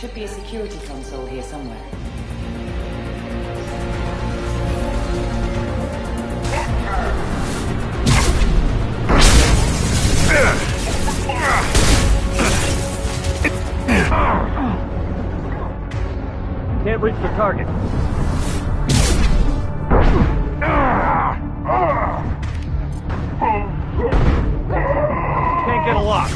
should be a security console here somewhere. Can't reach the target. Can't get a lock.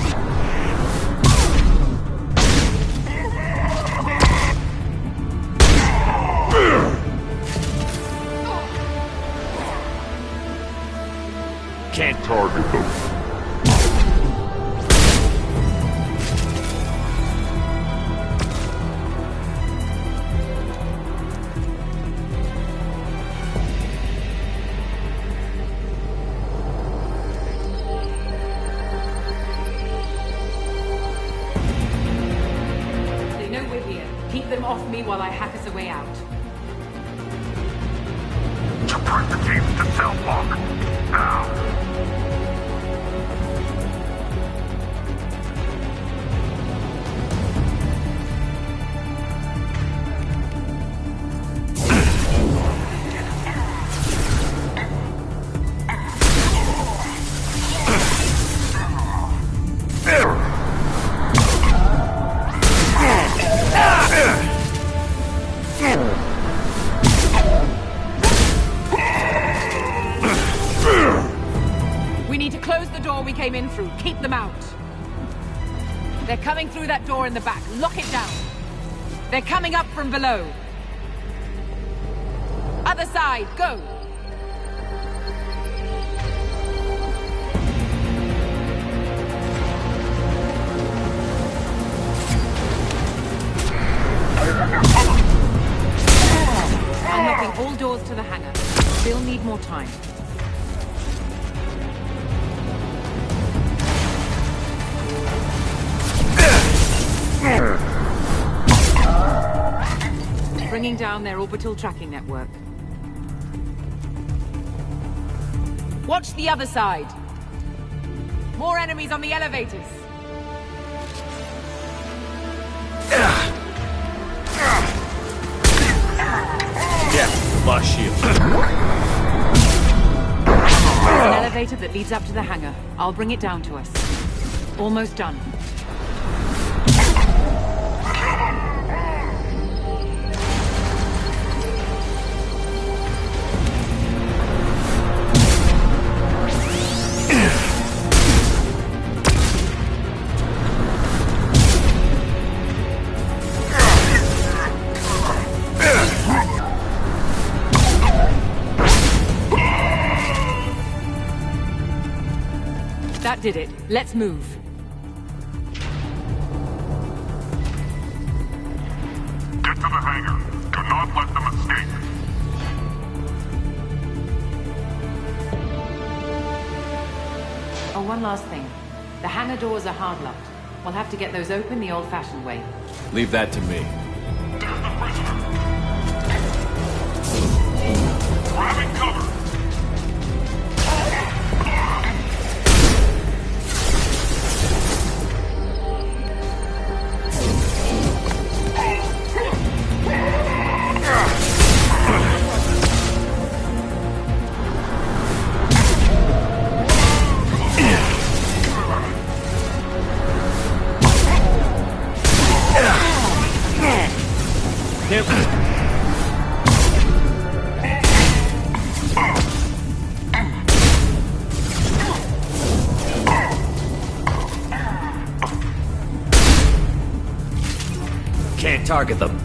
Can't target them. Keep them off me while I hack us a way out. Support the teams to cell block. Now. We need to close the door we came in through. Keep them out. They're coming through that door in the back. Lock it down. They're coming up from below. Other side, go. Unlocking all doors to the hangar. Still need more time. Bringing down their orbital tracking network. Watch the other side. More enemies on the elevators. Yeah, lost shield. There's an elevator that leads up to the hangar. I'll bring it down to us. Almost done. That did it. Let's move. Get to the hangar. Do not let them escape. Oh, one last thing. The hangar doors are hard locked. We'll have to get those open the old-fashioned way. Leave that to me. There's the prisoner. Grabbing cover. Can't target them.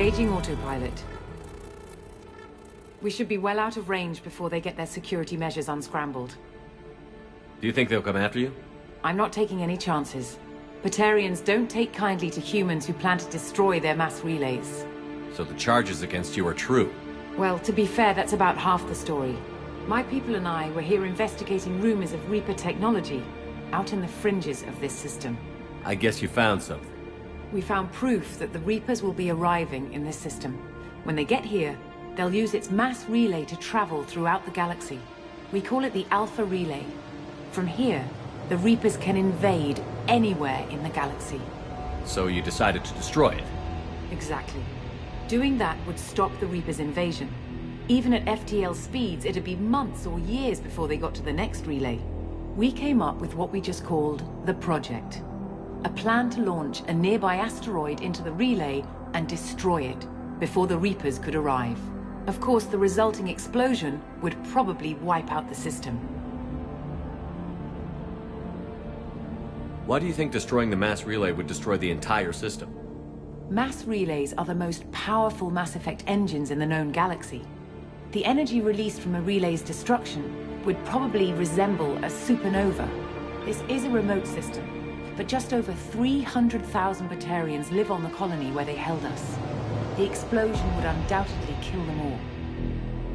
Engaging autopilot. We should be well out of range before they get their security measures unscrambled. Do you think they'll come after you? I'm not taking any chances. Batarians don't take kindly to humans who plan to destroy their mass relays. So the charges against you are true? Well, to be fair, that's about half the story. My people and I were here investigating rumors of Reaper technology, out in the fringes of this system. I guess you found something. We found proof that the Reapers will be arriving in this system. When they get here, they'll use its mass relay to travel throughout the galaxy. We call it the Alpha Relay. From here, the Reapers can invade anywhere in the galaxy. So you decided to destroy it? Exactly. Doing that would stop the Reapers' invasion. Even at FTL speeds, it'd be months or years before they got to the next relay. We came up with what we just called the Project. A plan to launch a nearby asteroid into the relay and destroy it before the Reapers could arrive. Of course, the resulting explosion would probably wipe out the system. Why do you think destroying the mass relay would destroy the entire system? Mass relays are the most powerful Mass Effect engines in the known galaxy. The energy released from a relay's destruction would probably resemble a supernova. This is a remote system, but just over 300,000 Batarians live on the colony where they held us. The explosion would undoubtedly kill them all.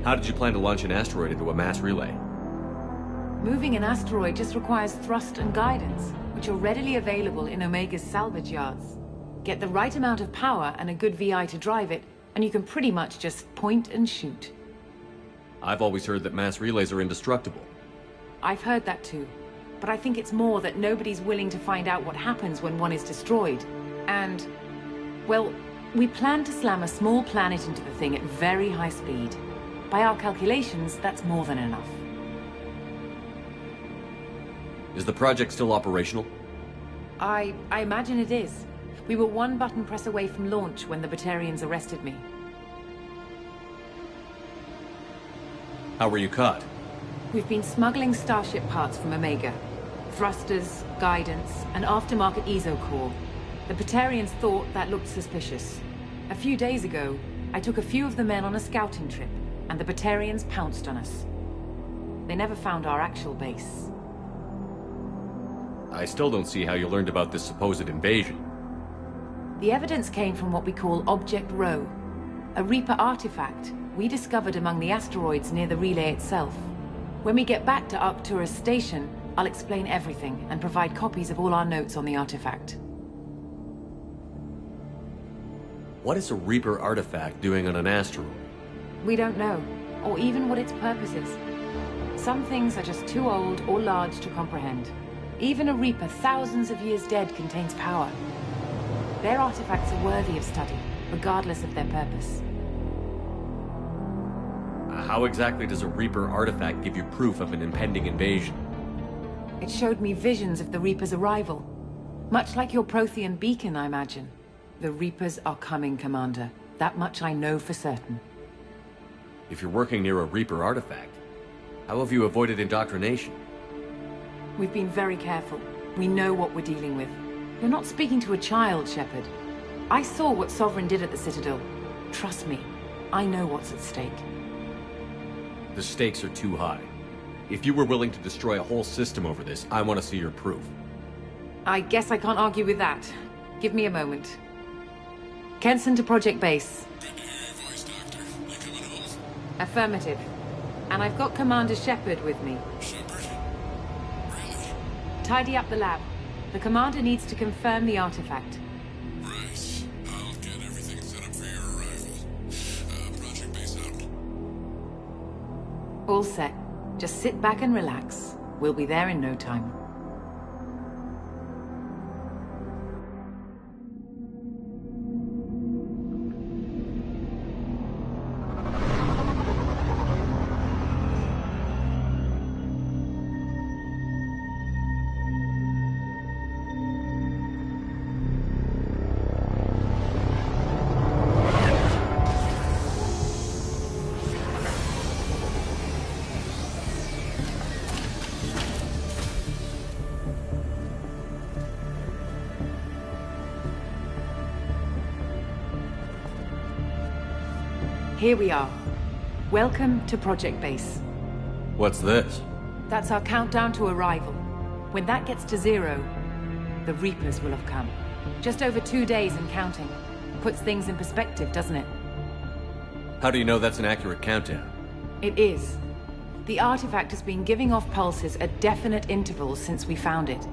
How did you plan to launch an asteroid into a mass relay? Moving an asteroid just requires thrust and guidance, which are readily available in Omega's salvage yards. Get the right amount of power and a good VI to drive it, and you can pretty much just point and shoot. I've always heard that mass relays are indestructible. I've heard that too. But I think it's more that nobody's willing to find out what happens when one is destroyed. And, well, we plan to slam a small planet into the thing at very high speed. By our calculations, that's more than enough. Is the project still operational? I imagine it is. We were one button press away from launch when the Batarians arrested me. How were you caught? We've been smuggling Starship parts from Omega. Thrusters, guidance, and aftermarket ESO core. The Batarians thought that looked suspicious. A few days ago, I took a few of the men on a scouting trip, and the Batarians pounced on us. They never found our actual base. I still don't see how you learned about this supposed invasion. The evidence came from what we call Object Rho, a Reaper artifact we discovered among the asteroids near the relay itself. When we get back to Arcturus Station, I'll explain everything and provide copies of all our notes on the artifact. What is a Reaper artifact doing on an asteroid? We don't know, or even what its purpose is. Some things are just too old or large to comprehend. Even a Reaper thousands of years dead contains power. Their artifacts are worthy of study, regardless of their purpose. How exactly does a Reaper artifact give you proof of an impending invasion? It showed me visions of the Reaper's arrival. Much like your Prothean beacon, I imagine. The Reapers are coming, Commander. That much I know for certain. If you're working near a Reaper artifact, how have you avoided indoctrination? We've been very careful. We know what we're dealing with. You're not speaking to a child, Shepard. I saw what Sovereign did at the Citadel. Trust me, I know what's at stake. The stakes are too high. If you were willing to destroy a whole system over this, I want to see your proof. I guess I can't argue with that. Give me a moment. Kenson to Project Base. Good to hear your voice, Doctor. You coming home? Affirmative. And I've got Commander Shepard with me. Shepard? Really? Tidy up the lab. The Commander needs to confirm the artifact. Right. I'll get everything set up for your arrival. Project Base out. All set. Just sit back and relax. We'll be there in no time. Here we are. Welcome to Project Base. What's this? That's our countdown to arrival. When that gets to 0, the Reapers will have come. Just over 2 days and counting. Puts things in perspective, doesn't it? How do you know that's an accurate countdown? It is. The artifact has been giving off pulses at definite intervals since we found it.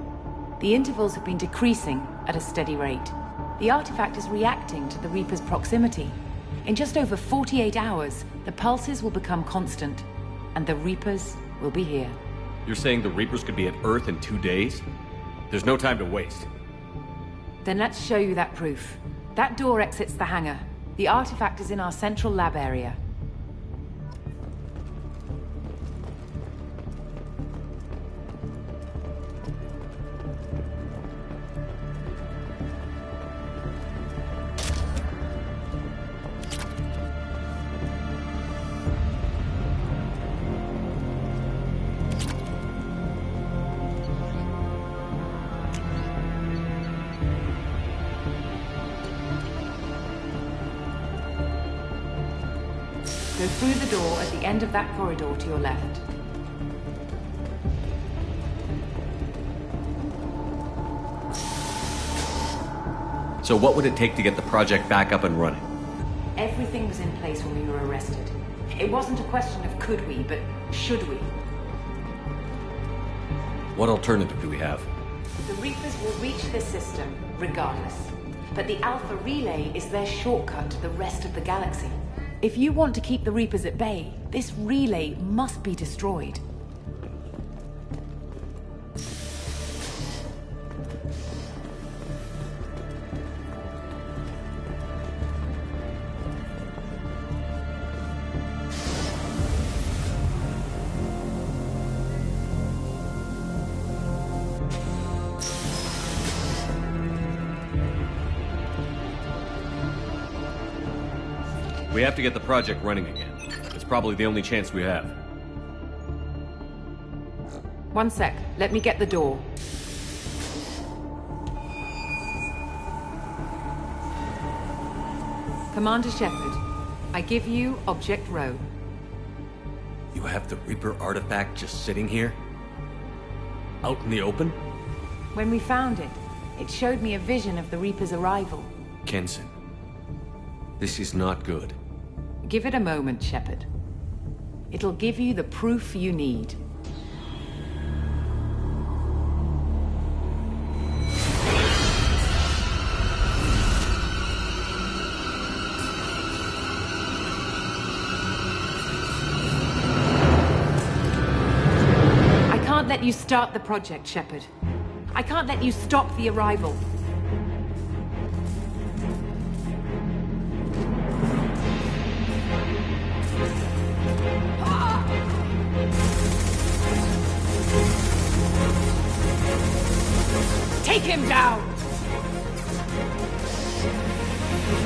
The intervals have been decreasing at a steady rate. The artifact is reacting to the Reaper's proximity. In just over 48 hours, the pulses will become constant, and the Reapers will be here. You're saying the Reapers could be at Earth in 2 days? There's no time to waste. Then let's show you that proof. That door exits the hangar. The artifact is in our central lab area. Go through the door at the end of that corridor to your left. So what would it take to get the project back up and running? Everything was in place when we were arrested. It wasn't a question of could we, but should we. What alternative do we have? The Reapers will reach this system, regardless. But the Alpha Relay is their shortcut to the rest of the galaxy. If you want to keep the Reapers at bay, this relay must be destroyed. We have to get the project running again. It's probably the only chance we have. One sec. Let me get the door. Commander Shepard, I give you Object Rho. You have the Reaper artifact just sitting here? Out in the open? When we found it, it showed me a vision of the Reaper's arrival. Kenson, this is not good. Give it a moment, Shepard. It'll give you the proof you need. I can't let you start the project, Shepard. I can't let you stop the arrival. Take him down!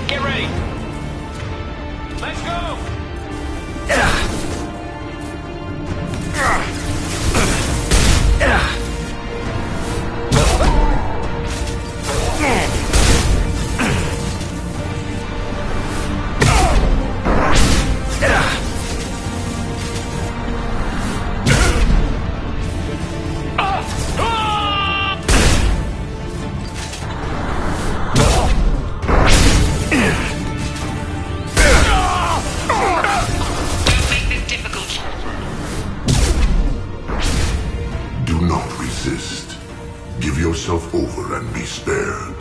Get ready! Let's go! Give yourself over and be spared.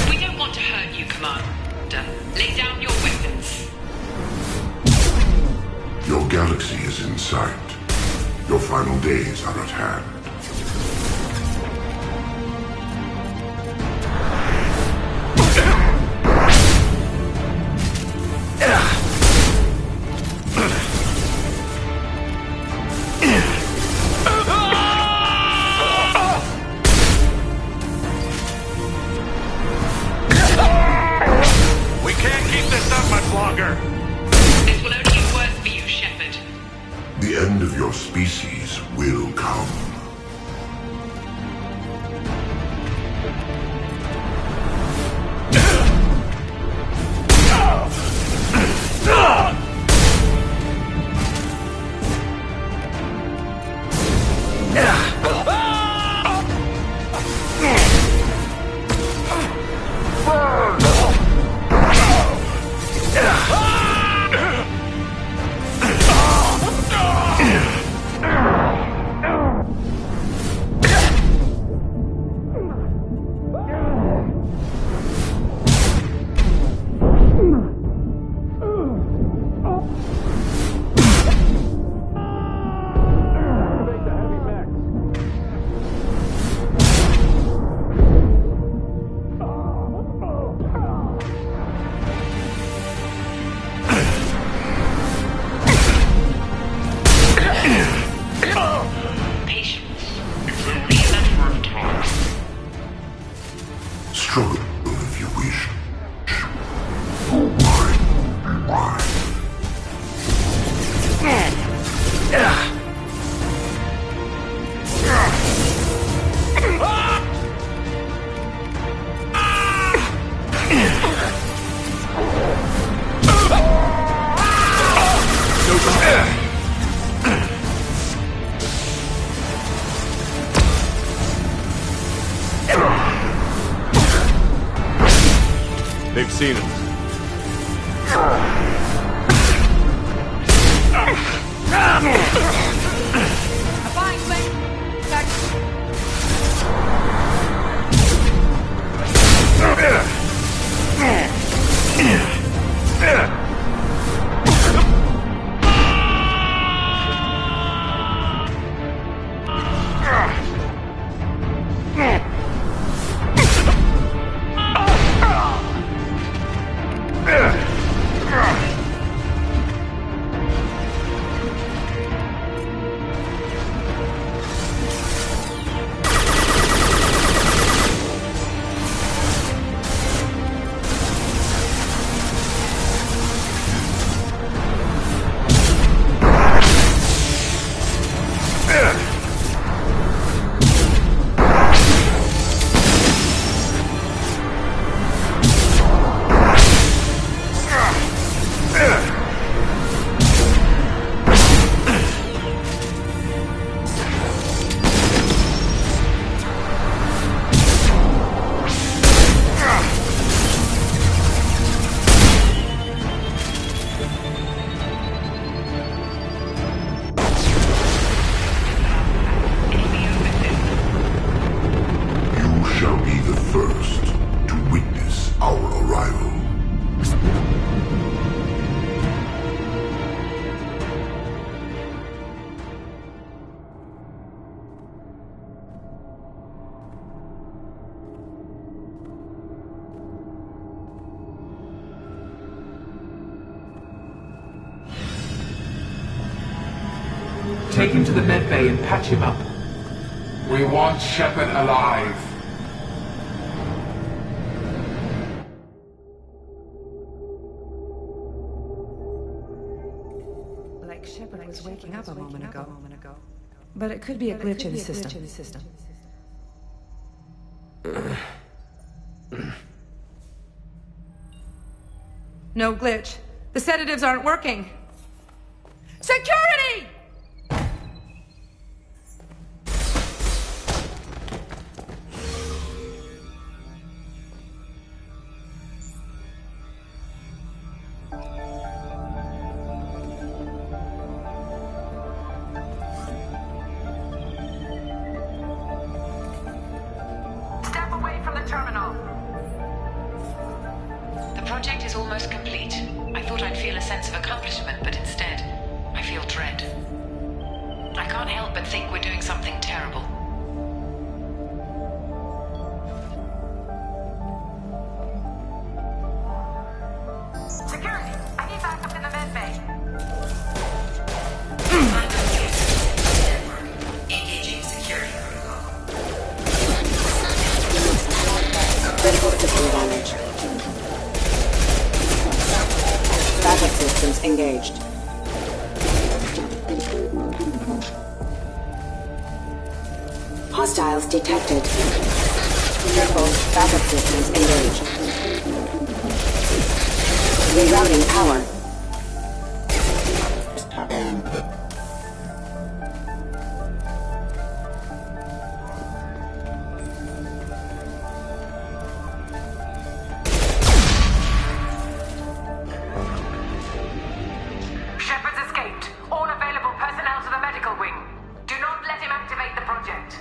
We don't want to hurt you, Commander. Lay down your weapons. Your galaxy is in sight. Your final days are at hand. The end of your species will come. Struggle if you wish. Mine. They've seen us. Take him to the med bay and patch him up. We want Shepard alive. Like Shepard was waking up a moment ago. But it could be a glitch in the system. No glitch. The sedatives aren't working. Security! Step away from the terminal. The project is almost complete. I thought I'd feel a sense of accomplishment, but instead, I feel dread. I can't help but think we're doing something terrible. Security, I need backup in the med bay. Engaging security protocol. Critical system damage. Backup systems engaged. Hostiles detected. Careful, backup systems engaged. Rerouting power. Shepard's escaped. All available personnel to the medical wing. Do not let him activate the project.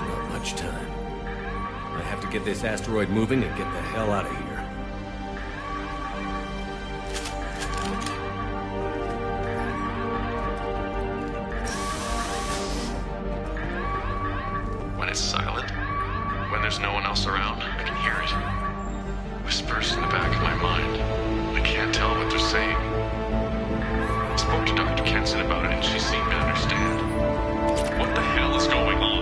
Not much time. I have to get this asteroid moving and get the hell out of here. When it's silent, when there's no one else around, I can hear it. Whispers in the back of my mind. I can't tell what they're saying. I spoke to Dr. Kenson about it and she seemed to understand. What the hell is going on?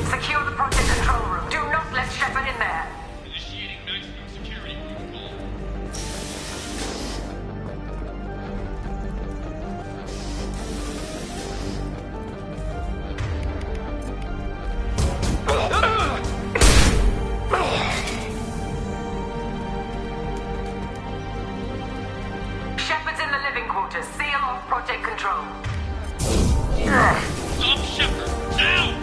Secure the project control room. Do not let Shepard in there. Initiating maximum security protocol. Shepard's in the living quarters. Seal off project control. Stop Shepard! Now!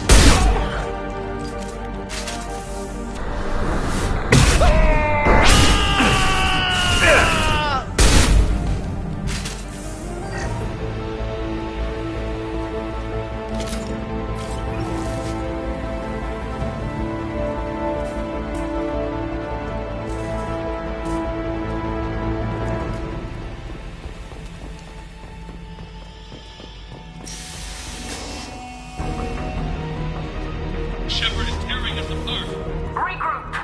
Shepard is tearing us apart. Regroup.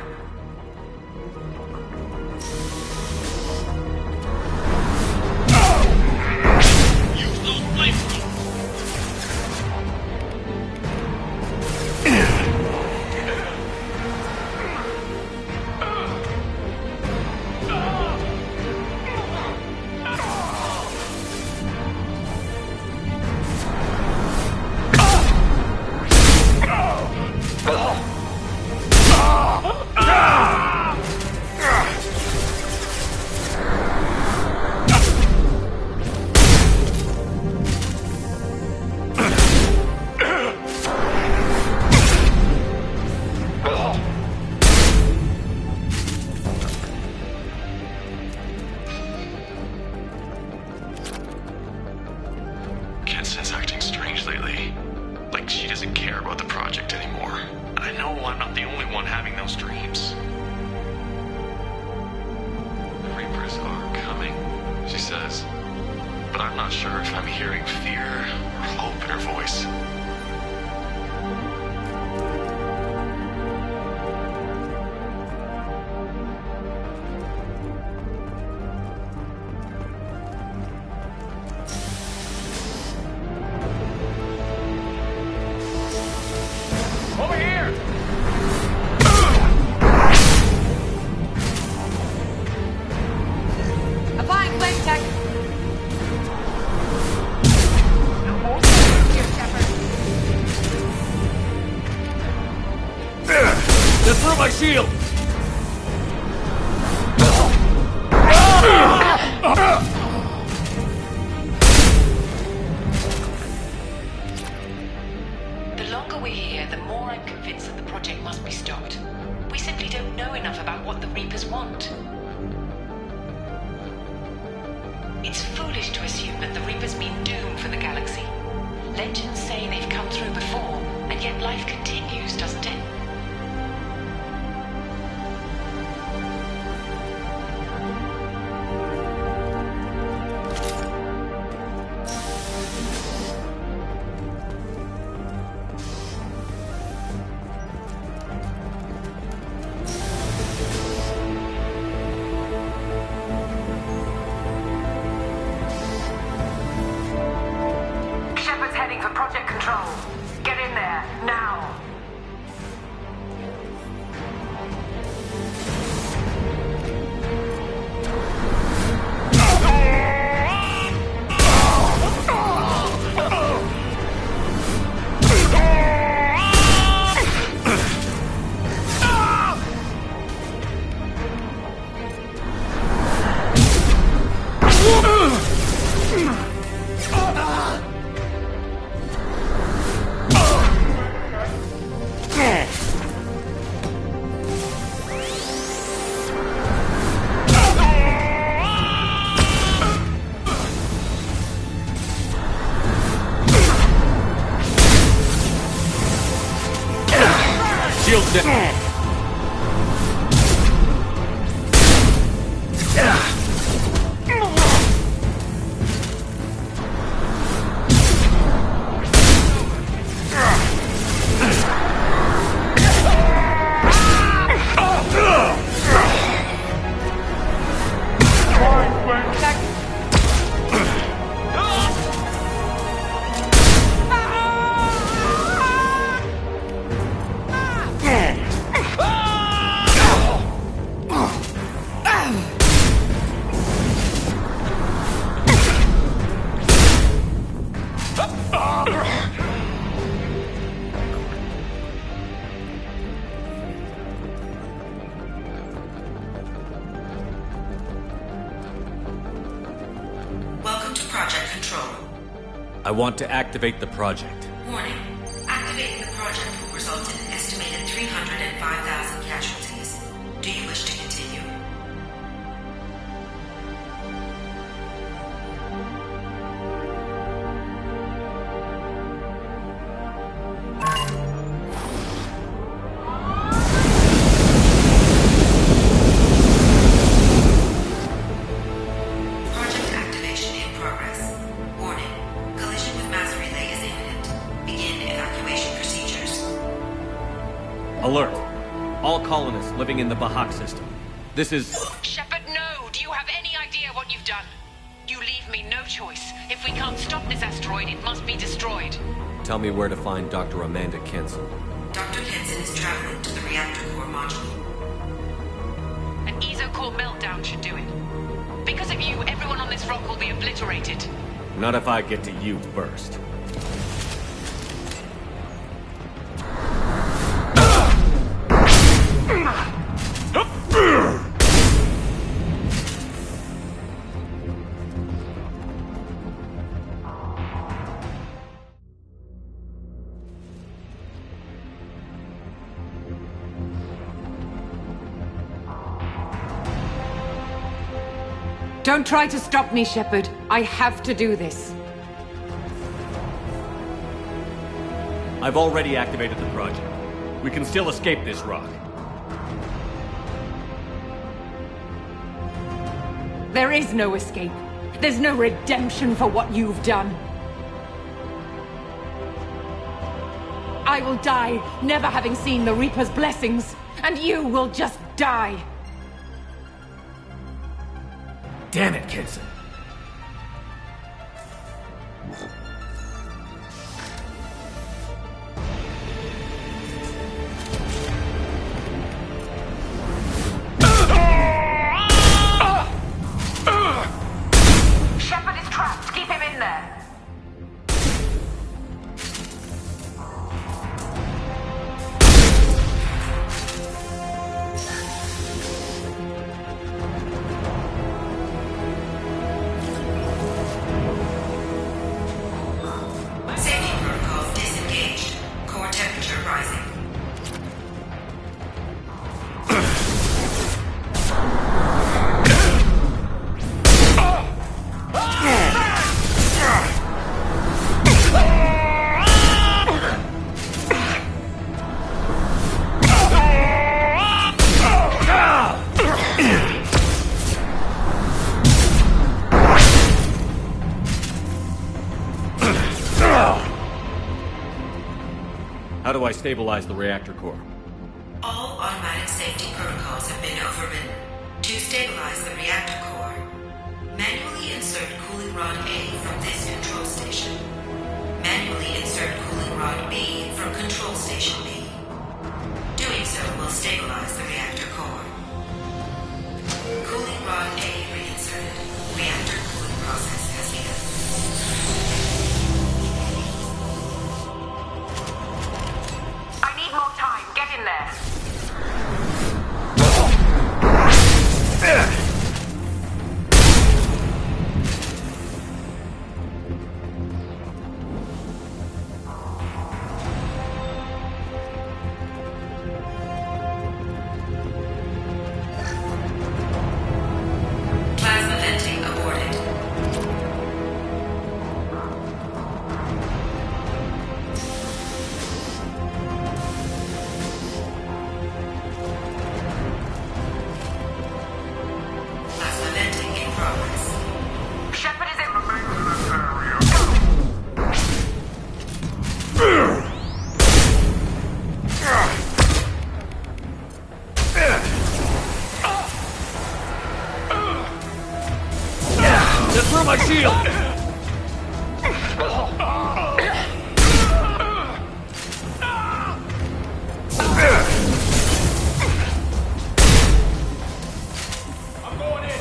Use those flamethrowers. Kenson's acting strange lately. Like she doesn't care about the project anymore. And I know I'm not the only one having those dreams. The Reapers are coming, she says. But I'm not sure if I'm hearing fear or hope in her voice. Over here! Applying flame tech. Just through my shield! The longer we're here, the more I'm convinced that the project must be stopped. We simply don't know enough about what the Reapers want. It's foolish to assume that the Reapers mean doom for the galaxy. Legends say they've come through before, and yet life continues, doesn't it? I want to activate the project. Warning. Activating the project will result in an estimated 305,000 casualties. Do you wish to continue? Project activation in progress. Warning. Collision with mass relay is imminent. Begin evacuation procedures. Alert. All colonists living in the Bahak system. This is... Shepard, no! Do you have any idea what you've done? You leave me no choice. If we can't stop this asteroid, it must be destroyed. Tell me where to find Dr. Amanda Kenson. Dr. Kenson is traveling to the reactor core module. An ESO-core meltdown should do it. Because of you, everyone on this rock will be obliterated. Not if I get to you first. Don't try to stop me, Shepard. I have to do this. I've already activated the project. We can still escape this rock. There is no escape. There's no redemption for what you've done. I will die, never having seen the Reaper's blessings, and you will just die. Damn it, Kenson. Shepard is trapped. Keep him in there. Safety protocols disengaged. Core temperature rising. How do I stabilize the reactor core? All automatic safety protocols have been overridden. To stabilize the reactor core, manually insert cooling rod A from this control station. Manually insert cooling rod B from control station B. Doing so will stabilize the reactor core. Cooling rod A reinserted. Reactor cooling process has begun. I need more time. Get in there. my shield! I'm going in.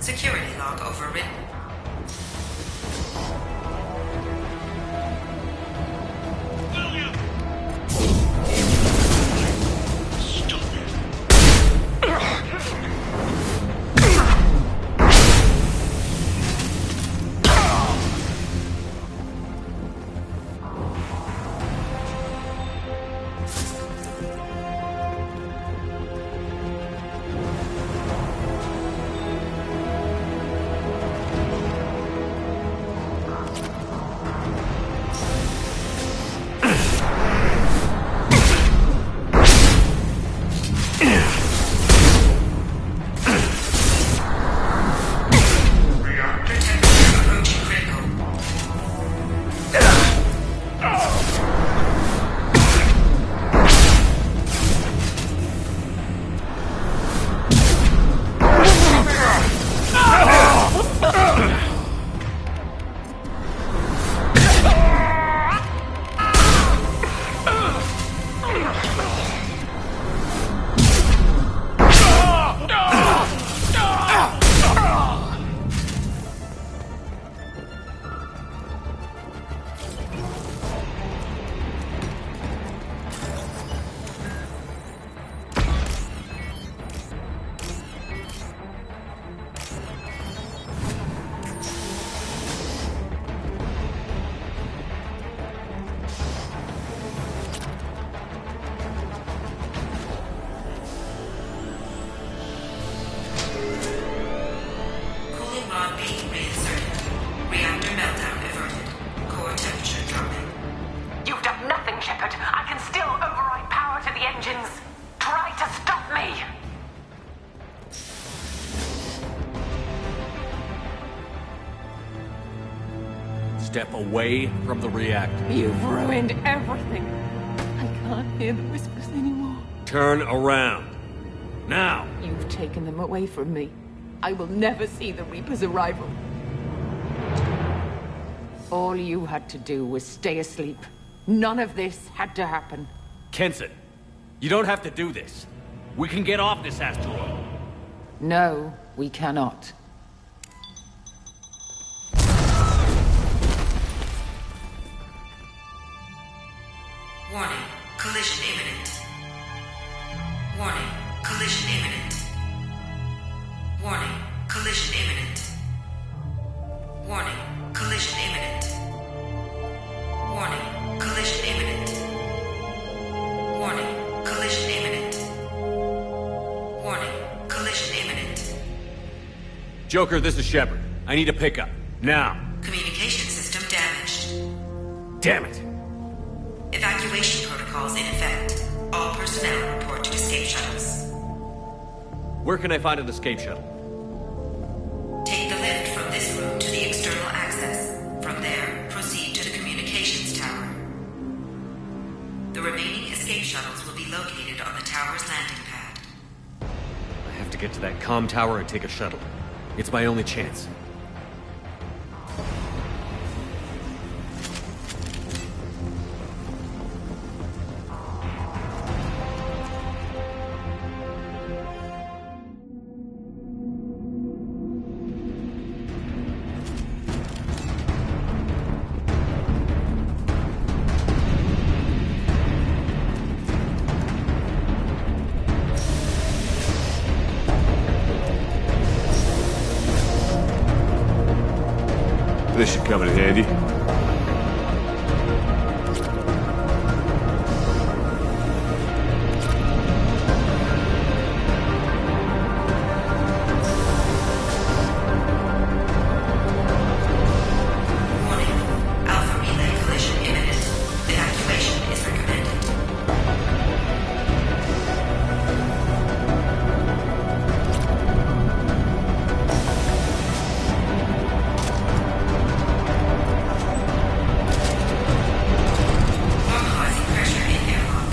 Security log overwritten. William! Stop it. Step away from the reactor. You've ruined everything. I can't hear the whispers anymore. Turn around. Now! You've taken them away from me. I will never see the Reaper's arrival. All you had to do was stay asleep. None of this had to happen. Kenson, you don't have to do this. We can get off this asteroid. No, we cannot. Warning, collision imminent. Warning, collision imminent. Warning, collision imminent. Warning, collision imminent. Warning, collision imminent. Warning, collision imminent. Warning, collision imminent. Joker, this is Shepard. I need a pickup. Now. Communication system damaged. Damn it. Evacuation protocols in effect. All personnel report to escape shuttles. Where can I find an escape shuttle? Take the lift from this room to the external access. From there, proceed to the communications tower. The remaining escape shuttles will be located on the tower's landing pad. I have to to get to that comm tower and take a shuttle. It's my only chance. This should come in handy. Alpha relay collision imminent. Evacuation is recommended. Normalizing pressure in airlock.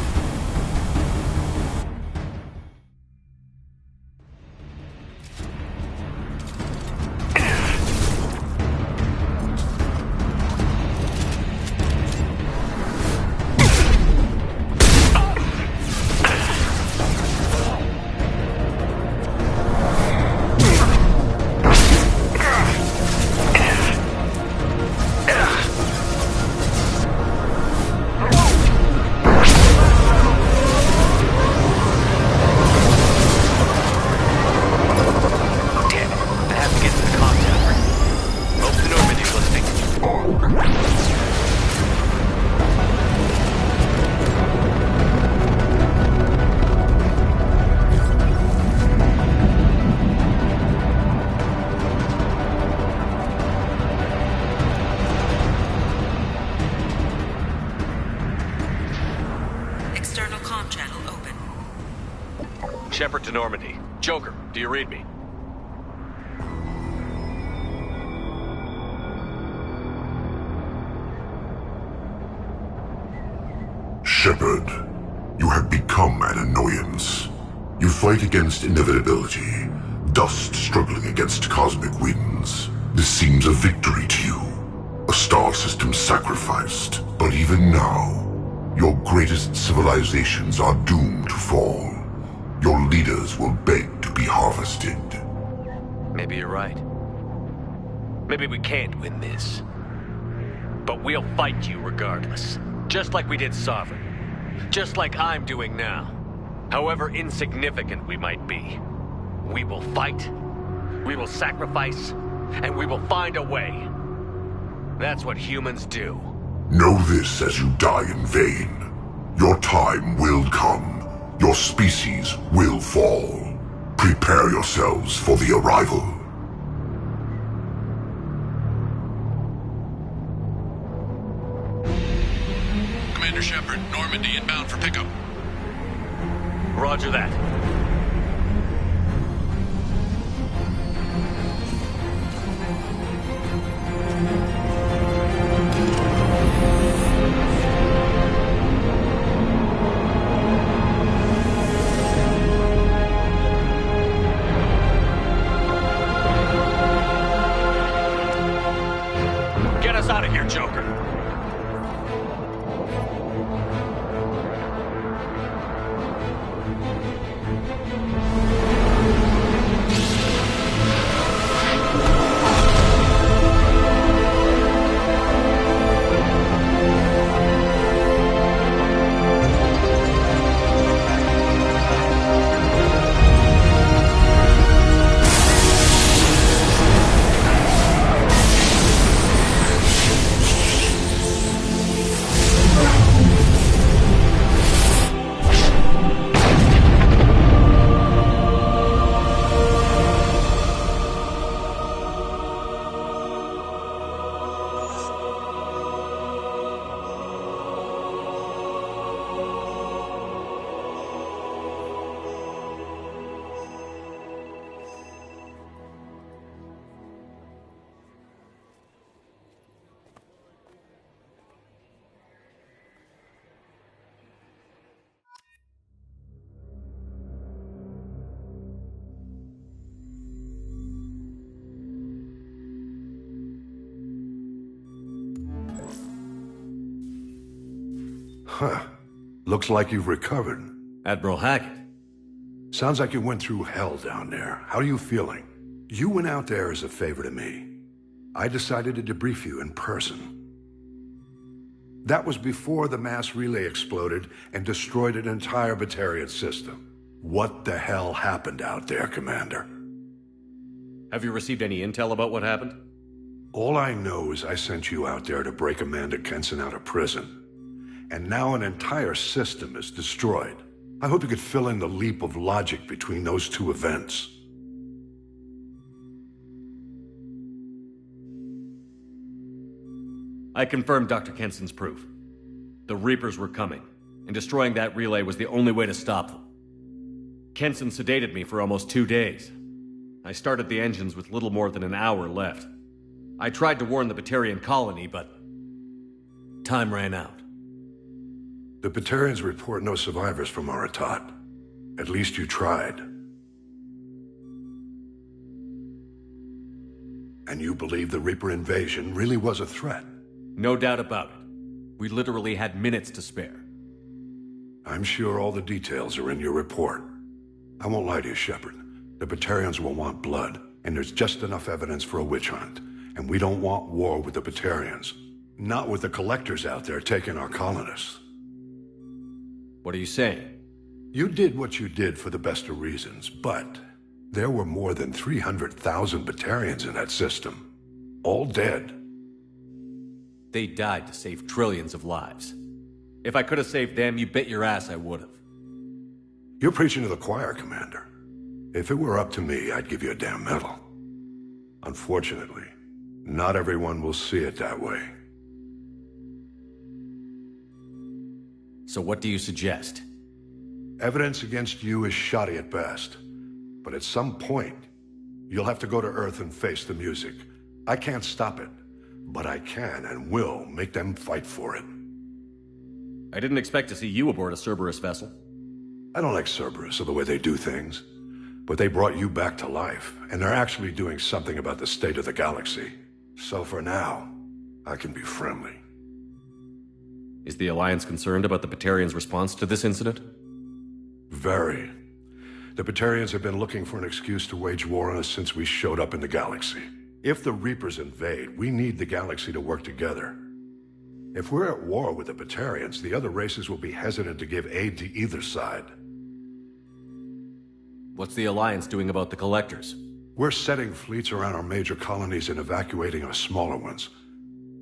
Damn it. I have to get to the comm tower. Hope the Normandy's listening. External comm channel open. Shepard to Normandy. Joker, do you read me? Shepard, you have become an annoyance. You fight against inevitability, dust struggling against cosmic winds. This seems a victory to you, a star system sacrificed. But even now, your greatest civilizations are doomed to fall. Your leaders will beg to be harvested. Maybe you're right. Maybe we can't win this. But we'll fight you regardless. Just like we did Sovereign. Just like I'm doing now. However insignificant we might be. We will fight, we will sacrifice, and we will find a way. That's what humans do. Know this as you die in vain. Your time will come. Your species will fall. Prepare yourselves for the arrival. Commander Shepard, Normandy inbound for pickup. Roger that. Get us out of here, Joker. Huh. Looks like you've recovered. Admiral Hackett. Sounds like you went through hell down there. How are you feeling? You went out there as a favor to me. I decided to debrief you in person. That was before the mass relay exploded and destroyed an entire Batarian system. What the hell happened out there, Commander? Have you received any intel about what happened? All I know is I sent you out there to break Amanda Kenson out of prison. And now an entire system is destroyed. I hope you could fill in the leap of logic between those two events. I confirmed Dr. Kenson's proof. The Reapers were coming, and destroying that relay was the only way to stop them. Kenson sedated me for almost 2 days. I started the engines with little more than an hour left. I tried to warn the Batarian colony, but time ran out. The Batarians report no survivors from Aratat. At least you tried. And you believe the Reaper invasion really was a threat? No doubt about it. We literally had minutes to spare. I'm sure all the details are in your report. I won't lie to you, Shepard. The Batarians will want blood, and there's just enough evidence for a witch hunt. And we don't want war with the Batarians. Not with the Collectors out there taking our colonists. What are you saying? You did what you did for the best of reasons, but there were more than 300,000 Batarians in that system. All dead. They died to save trillions of lives. If I could have saved them, you bet your ass I would have. You're preaching to the choir, Commander. If it were up to me, I'd give you a damn medal. Unfortunately, not everyone will see it that way. So what do you suggest? Evidence against you is shoddy at best. But at some point, you'll have to go to Earth and face the music. I can't stop it, but I can and will make them fight for it. I didn't expect to see you aboard a Cerberus vessel. I don't like Cerberus or the way they do things. But they brought you back to life, and they're actually doing something about the state of the galaxy. So for now, I can be friendly. Is the Alliance concerned about the Batarians' response to this incident? Very. The Batarians have been looking for an excuse to wage war on us since we showed up in the galaxy. If the Reapers invade, we need the galaxy to work together. If we're at war with the Batarians, the other races will be hesitant to give aid to either side. What's the Alliance doing about the Collectors? We're setting fleets around our major colonies and evacuating our smaller ones.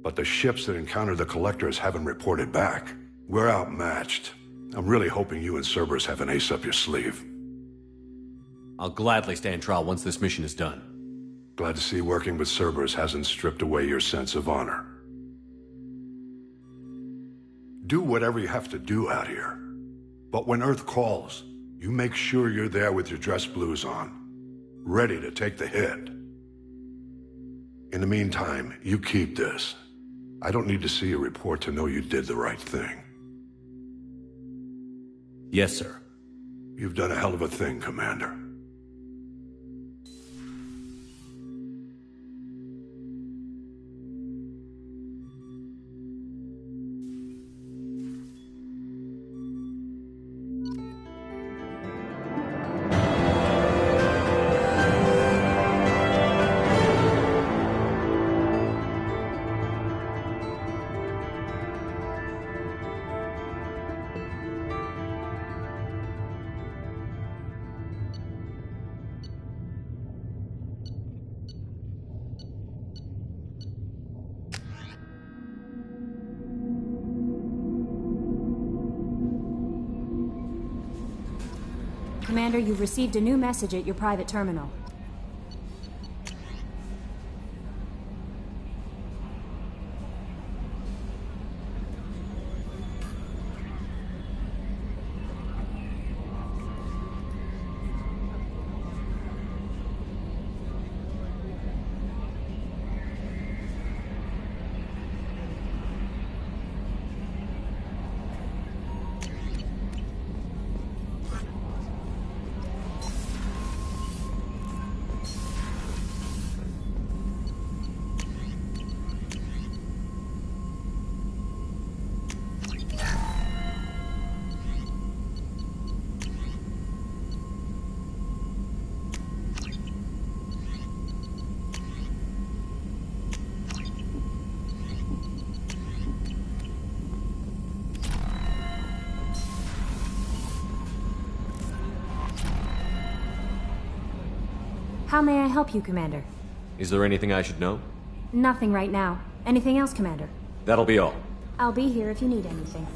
But the ships that encountered the Collectors haven't reported back. We're outmatched. I'm really hoping you and Cerberus have an ace up your sleeve. I'll gladly stand trial once this mission is done. Glad to see working with Cerberus hasn't stripped away your sense of honor. Do whatever you have to do out here. But when Earth calls, you make sure you're there with your dress blues on, ready to take the hit. In the meantime, you keep this. I don't need to see a report to know you did the right thing. Yes, sir. You've done a hell of a thing, Commander. Commander, you've received a new message at your private terminal. How may I help you, Commander? Is there anything I should know? Nothing right now. Anything else, Commander? That'll be all. I'll be here if you need anything.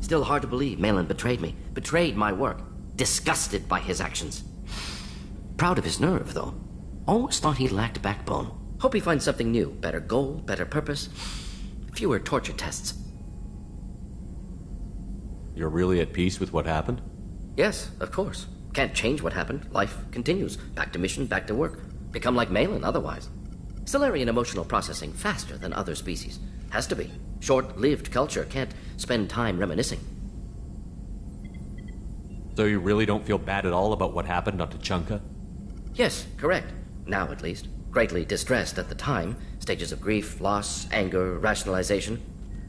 Still hard to believe Malin betrayed me. Betrayed my work. Disgusted by his actions. Proud of his nerve, though. Always thought he lacked backbone. Hope he finds something new. Better goal, better purpose. Fewer torture tests. You're really at peace with what happened? Yes, of course. Can't change what happened. Life continues. Back to mission, back to work. Become like Malin otherwise. Solarian emotional processing faster than other species. Has to be. Short-lived culture can't spend time reminiscing. So you really don't feel bad at all about what happened on Tuchanka? Yes, correct. Now at least. Greatly distressed at the time. Stages of grief, loss, anger, rationalization.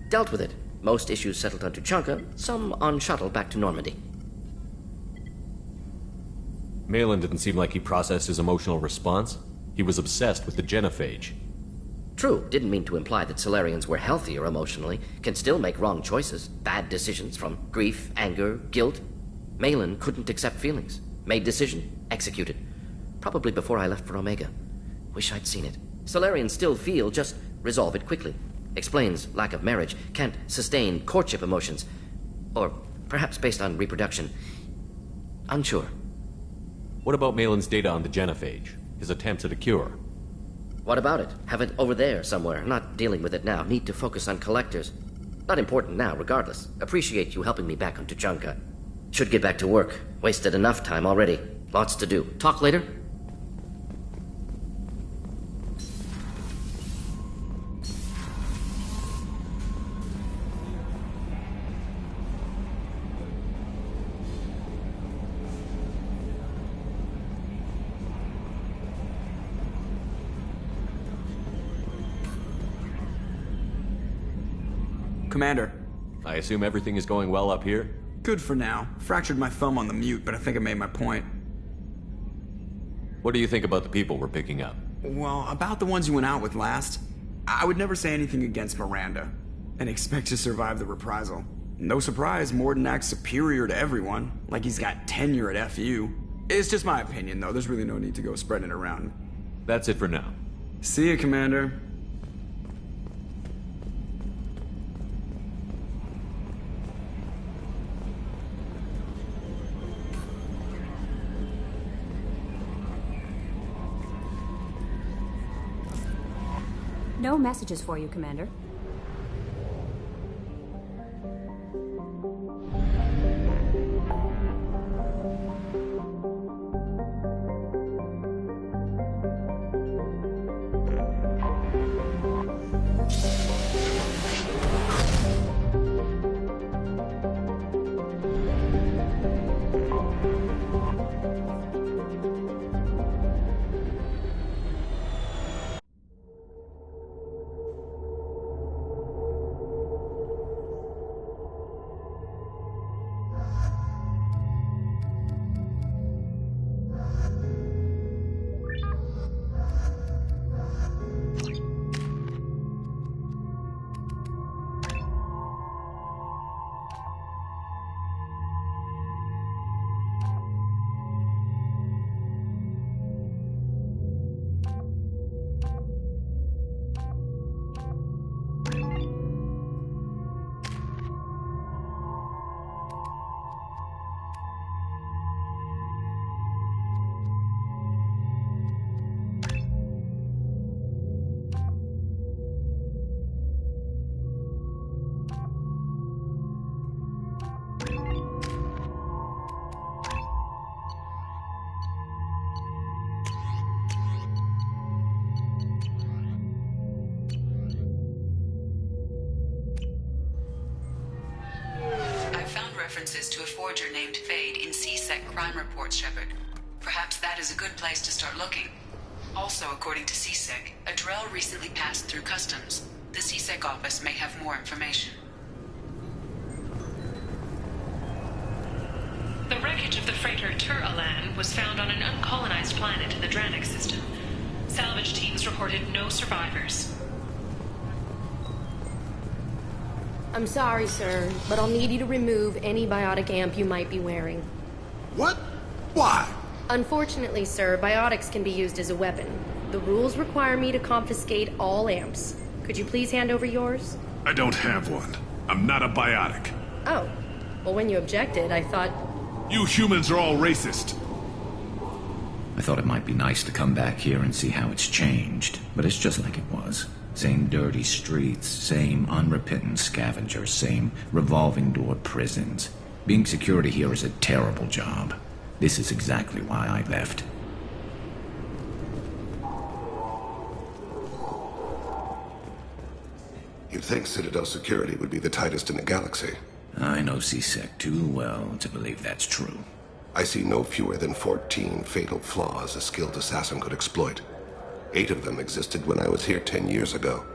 Dealt with it. Most issues settled on Tuchanka, some on shuttle back to Normandy. Malin didn't seem like he processed his emotional response. He was obsessed with the genophage. True, didn't mean to imply that Solarians were healthier emotionally, can still make wrong choices, bad decisions from grief, anger, guilt. Malin couldn't accept feelings. Made decision, executed. Probably before I left for Omega. Wish I'd seen it. Solarians still feel, just resolve it quickly. Explains lack of marriage, can't sustain courtship emotions. Or perhaps based on reproduction. Unsure. What about Malin's data on the genophage? His attempts at a cure? What about it? Have it over there somewhere. Not dealing with it now. Need to focus on collectors. Not important now, regardless. Appreciate you helping me back on Tuchanka. Should get back to work. Wasted enough time already. Lots to do. Talk later? Commander. I assume everything is going well up here? Good for now. Fractured my thumb on the mute, but I think I made my point. What do you think about the people we're picking up? Well, about the ones you went out with last, I would never say anything against Miranda, and expect to survive the reprisal. No surprise, Morden acts superior to everyone, like he's got tenure at FU. It's just my opinion, though. There's really no need to go spreading it around. That's it for now. See you, Commander. No messages for you, Commander. References to a forger named Fade in CSEC crime reports, Shepard. Perhaps that is a good place to start looking. Also, according to CSEC, a Drell recently passed through customs. The CSEC office may have more information. The wreckage of the freighter Tur-Alan was found on an uncolonized planet in the Dranik system. Salvage teams reported no survivors. I'm sorry, sir, but I'll need you to remove any biotic amp you might be wearing. What? Why? Unfortunately, sir, biotics can be used as a weapon. The rules require me to confiscate all amps. Could you please hand over yours? I don't have one. I'm not a biotic. Oh. Well, when you objected, I thought... You humans are all racist. I thought it might be nice to come back here and see how it's changed, but it's just like it was. Same dirty streets, same unrepentant scavengers, same revolving door prisons. Being security here is a terrible job. This is exactly why I left. You'd think Citadel security would be the tightest in the galaxy. I know C-Sec too well to believe that's true. I see no fewer than 14 fatal flaws a skilled assassin could exploit. 8 of them existed when I was here 10 years ago.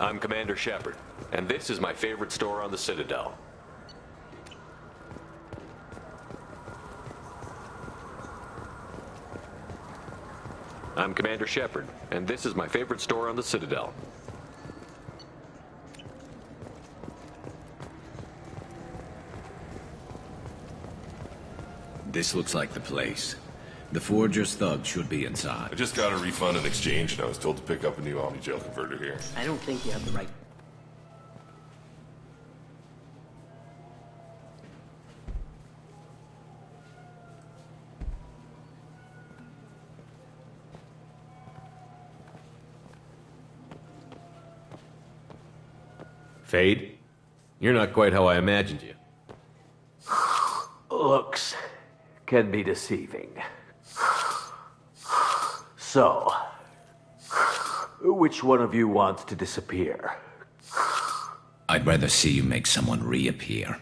I'm Commander Shepard, and this is my favorite store on the Citadel. I'm Commander Shepard, and this is my favorite store on the Citadel. This looks like the place. The Forger's thugs should be inside. I just got a refund and exchange, and I was told to pick up a new Omni-Gel converter here. I don't think you have the right... Fade? You're not quite how I imagined you. Looks can be deceiving. So, which one of you wants to disappear? I'd rather see you make someone reappear.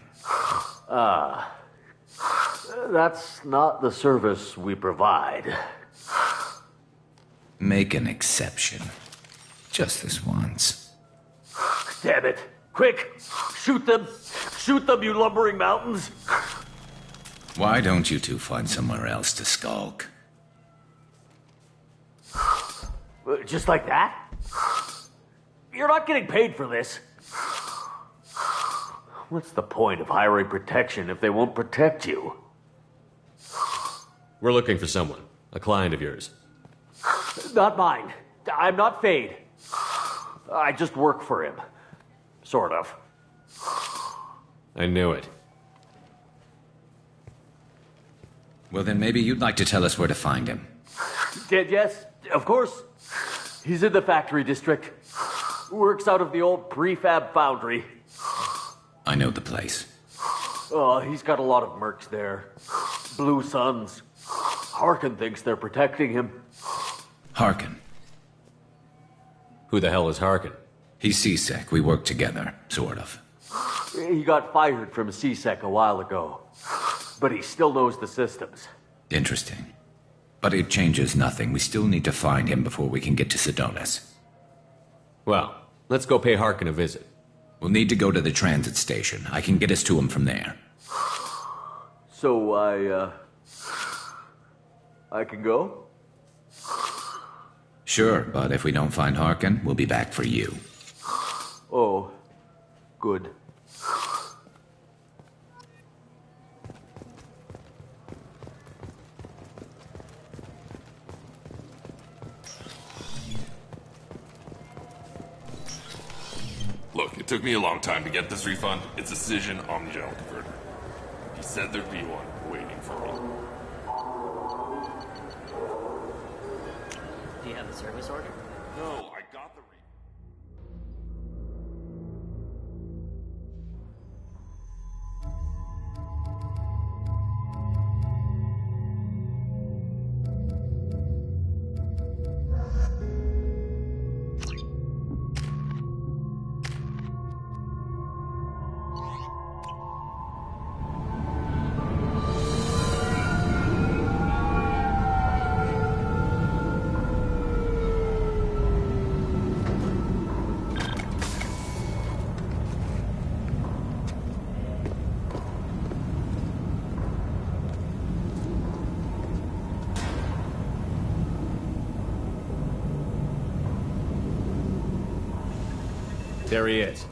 That's not the service we provide. Make an exception. Just this once. Damn it. Quick! Shoot them! Shoot them, you lumbering mountains! Why don't you two find somewhere else to skulk? Just like that? You're not getting paid for this. What's the point of hiring protection if they won't protect you? We're looking for someone. A client of yours. Not mine. I'm not Fade. I just work for him. Sort of. I knew it. Well, then maybe you'd like to tell us where to find him. Yes, of course. He's in the factory district. Works out of the old prefab foundry. I know the place. He's got a lot of mercs there. Blue Suns. Harkin thinks they're protecting him. Harkin? Who the hell is Harkin? He's C-Sec. We work together, sort of. He got fired from C-Sec a while ago. But he still knows the systems. Interesting. But it changes nothing. We still need to find him before we can get to Sedonis. Well, let's go pay Harkin a visit. We'll need to go to the transit station. I can get us to him from there. So, I can go? Sure, but if we don't find Harkin, we'll be back for you. Oh, good. Look, it took me a long time to get this refund. It's a Cision Omni-Gel converter. He said there'd be one waiting for the service order? No, I got the There he is.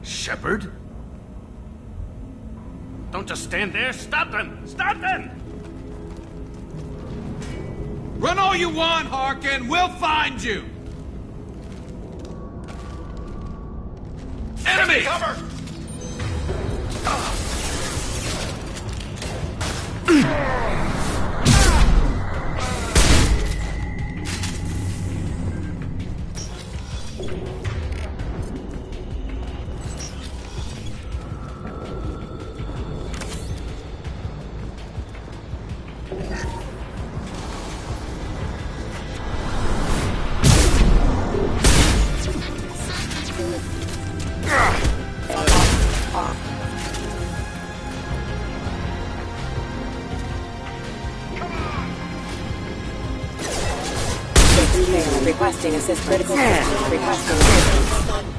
Shepard? Don't just stand there. Stop them! Stop them! Run all you want, Harkin. We'll find you. Enemy! Cover! Requesting assist critical systems. Requesting assistance.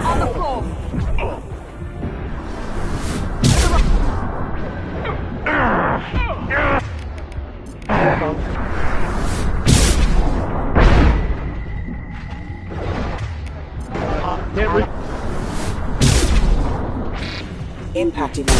On the floor! Impacting them.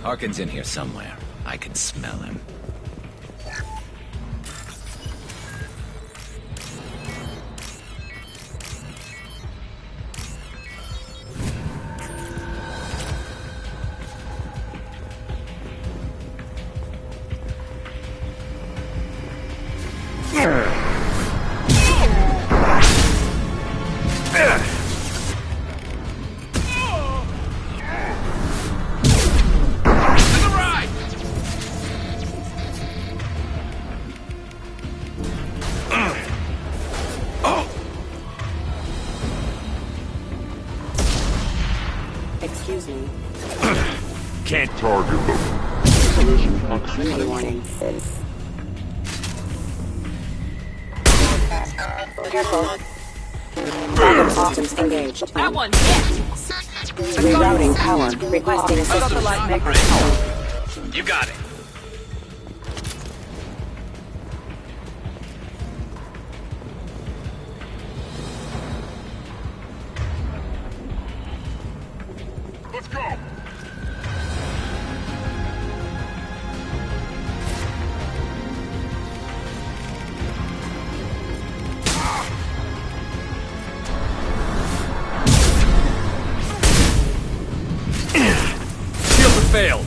Harkin's in here somewhere. I can smell him. Excuse me. Can't target them. Collision proximity warning. Careful. Backup systems engaged. That one hit! Rerouting power. Requesting I got the assistance. light maker. You got it. Let's go! Shield has failed.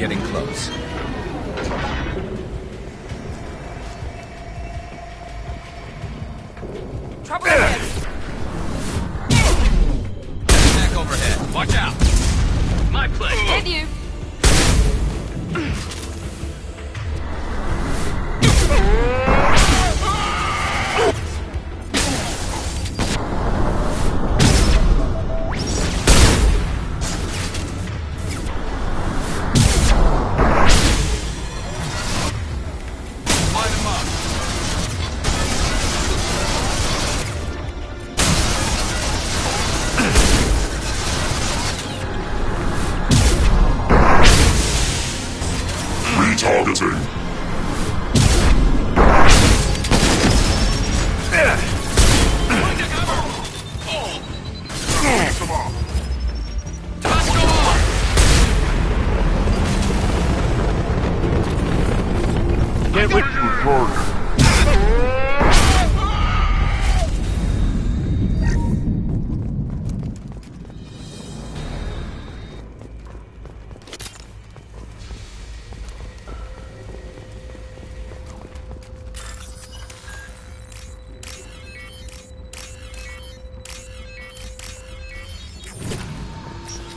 getting close. Trouble ahead! Attack overhead. Watch out! My place. With you. Retargeting. Can't reach your target.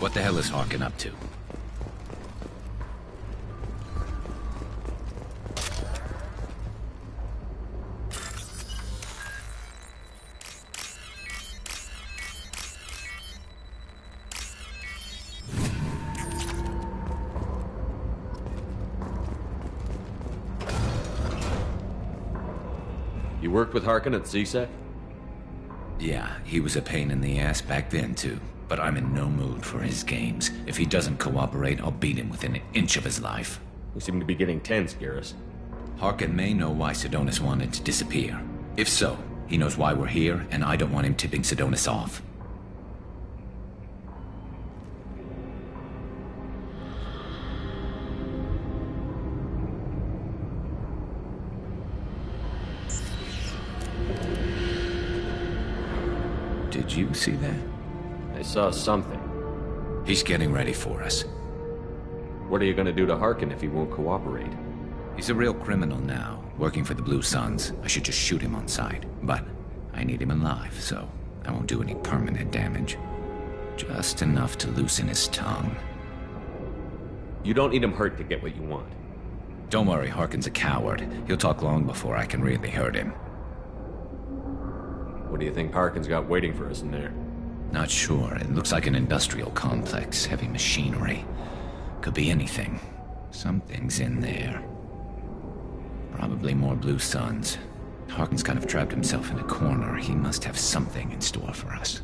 What the hell is Harkin up to? You worked with Harkin at CSEC? Yeah, he was a pain in the ass back then, too. But I'm in no mood for his games. If he doesn't cooperate, I'll beat him within an inch of his life. We seem to be getting tense, Garrus. Harkin may know why Sidonis wanted to disappear. If so, he knows why we're here, and I don't want him tipping Sidonis off. Did you see that? I saw something. He's getting ready for us. What are you gonna do to Harkin if he won't cooperate? He's a real criminal now, working for the Blue Suns. I should just shoot him on sight. But I need him alive, so I won't do any permanent damage. Just enough to loosen his tongue. You don't need him hurt to get what you want. Don't worry, Harkin's a coward. He'll talk long before I can really hurt him. What do you think Harkin's got waiting for us in there? Not sure. It looks like an industrial complex, heavy machinery. Could be anything. Something's in there. Probably more Blue Suns. Harkin's kind of trapped himself in a corner. He must have something in store for us.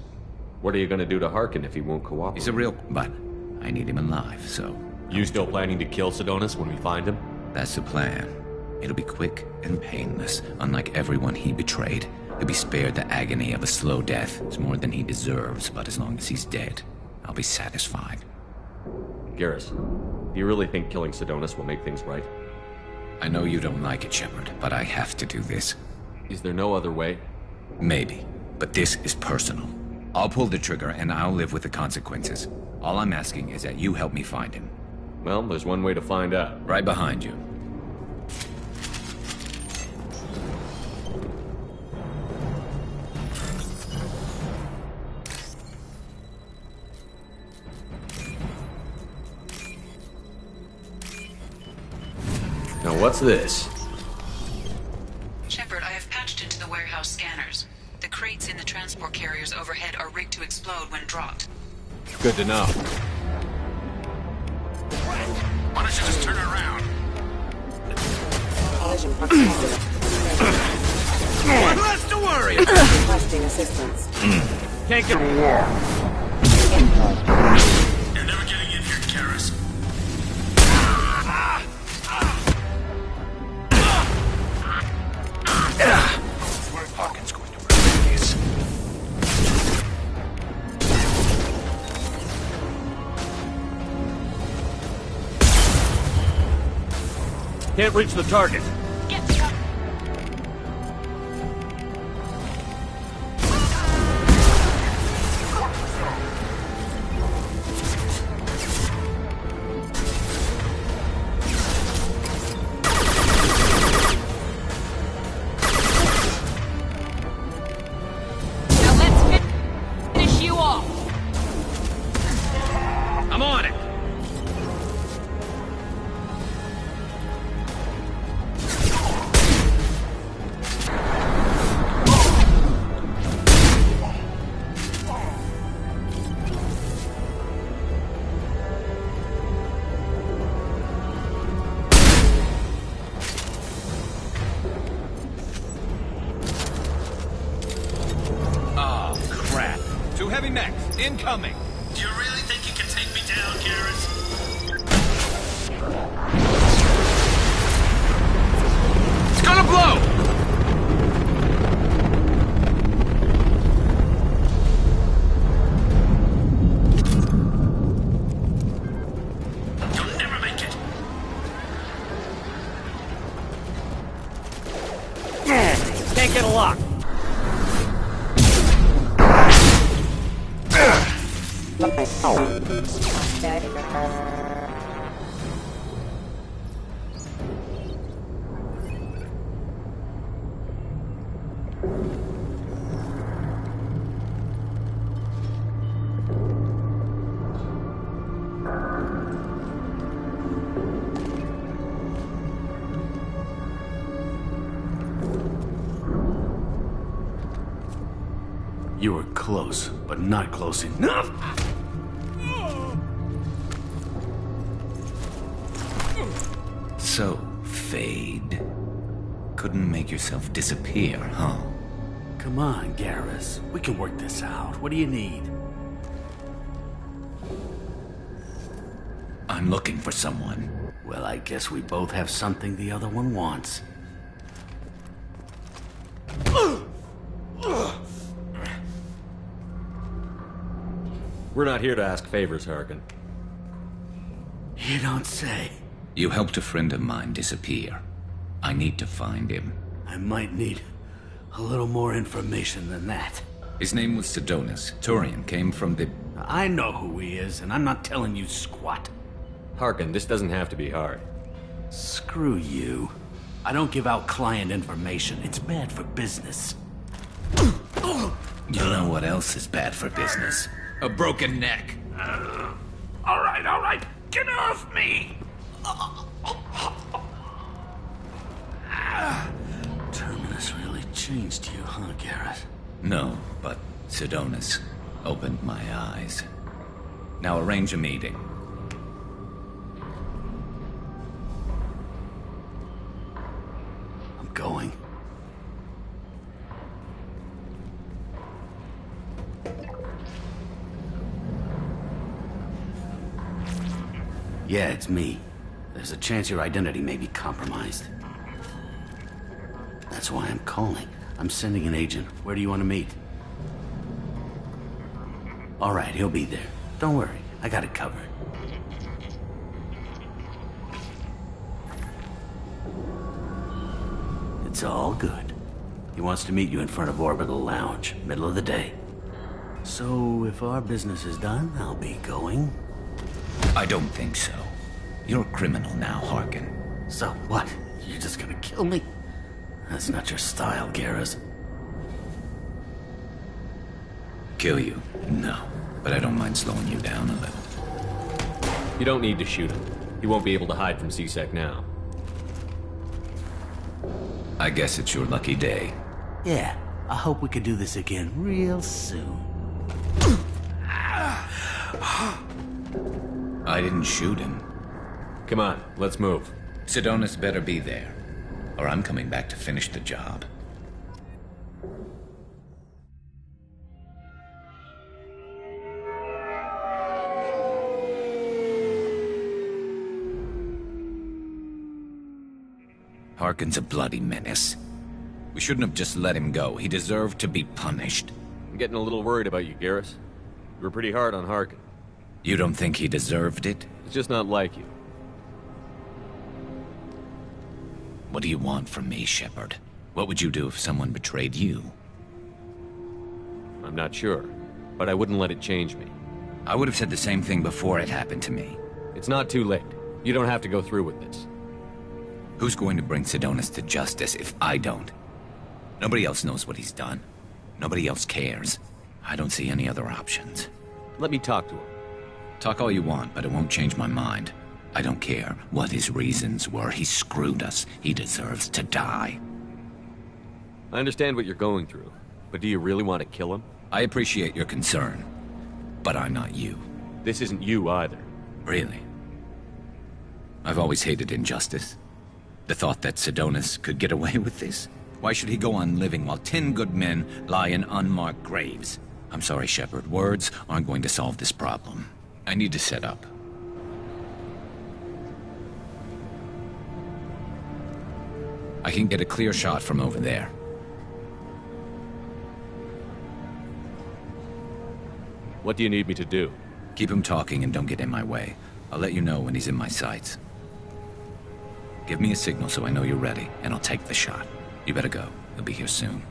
What are you gonna do to Harkin if he won't cooperate? He's a real... but I need him alive, so... You still planning to kill Sidonis when we find him? That's the plan. It'll be quick and painless, unlike everyone he betrayed. He'll be spared the agony of a slow death. It's more than he deserves, but as long as he's dead, I'll be satisfied. Garrus, do you really think killing Sidonis will make things right? I know you don't like it, Shepard, but I have to do this. Is there no other way? Maybe, but this is personal. I'll pull the trigger and I'll live with the consequences. All I'm asking is that you help me find him. Well, there's one way to find out. Right behind you. Now what's this? Shepard, I have patched into the warehouse scanners. The crates in the transport carriers overhead are rigged to explode when dropped. Good to know. Why don't you just turn around? Collision proximity. One less to worry! Requesting assistance. Can't get a war. You're never getting in here, Garrus. Harkin's going to regret this. Can't reach the target. Get the up. Incoming! Do you really think you can take me down, Garrus? It's gonna blow! You'll never make it! Can't get a lock. You were close, but not close enough. So, Fade. Couldn't make yourself disappear, huh? Come on, Garrus. We can work this out. What do you need? I'm looking for someone. Well, I guess we both have something the other one wants. We're not here to ask favors, Harkin. You don't say. You helped a friend of mine disappear. I need to find him. I might need a little more information than that. His name was Sidonis. Turian came from the... I know who he is, and I'm not telling you squat. Harkin, this doesn't have to be hard. Screw you. I don't give out client information. It's bad for business. You know what else is bad for business? A broken neck. All right. Get off me! Terminus really changed you, huh, Garrus? No, but Sidonis opened my eyes. Now arrange a meeting. I'm going. Yeah, it's me. There's a chance your identity may be compromised. That's why I'm calling. I'm sending an agent. Where do you want to meet? All right, he'll be there. Don't worry, I got it covered. It's all good. He wants to meet you in front of Orbital Lounge, middle of the day. So, if our business is done, I'll be going. I don't think so. You're a criminal now, Harkin. So what? You're just gonna kill me? That's not your style, Garrus. Kill you? No. But I don't mind slowing you down a little. You don't need to shoot him. He won't be able to hide from C-Sec now. I guess it's your lucky day. Yeah, I hope we could do this again real soon. I didn't shoot him. Come on, let's move. Sidonis better be there, or I'm coming back to finish the job. Harkin's a bloody menace. We shouldn't have just let him go. He deserved to be punished. I'm getting a little worried about you, Garrus. You were pretty hard on Harkin. You don't think he deserved it? It's just not like you. What do you want from me, Shepard? What would you do if someone betrayed you? I'm not sure, but I wouldn't let it change me. I would have said the same thing before it happened to me. It's not too late. You don't have to go through with this. Who's going to bring Sidonis to justice if I don't? Nobody else knows what he's done. Nobody else cares. I don't see any other options. Let me talk to him. Talk all you want, but it won't change my mind. I don't care what his reasons were. He screwed us. He deserves to die. I understand what you're going through, but do you really want to kill him? I appreciate your concern, but I'm not you. This isn't you either. Really? I've always hated injustice. The thought that Sidonis could get away with this? Why should he go on living while 10 good men lie in unmarked graves? I'm sorry, Shepard. Words aren't going to solve this problem. I need to set up. I can get a clear shot from over there. What do you need me to do? Keep him talking and don't get in my way. I'll let you know when he's in my sights. Give me a signal so I know you're ready, and I'll take the shot. You better go. He'll be here soon.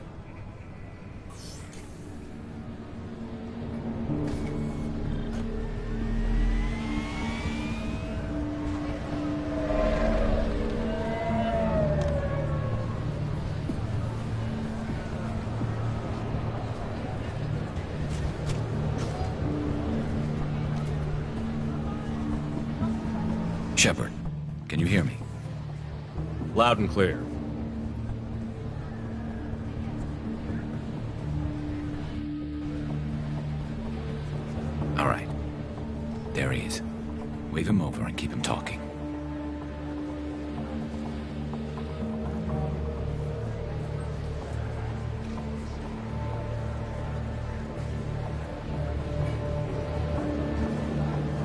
Shepard, can you hear me? Loud and clear. All right. There he is. Wave him over and keep him talking.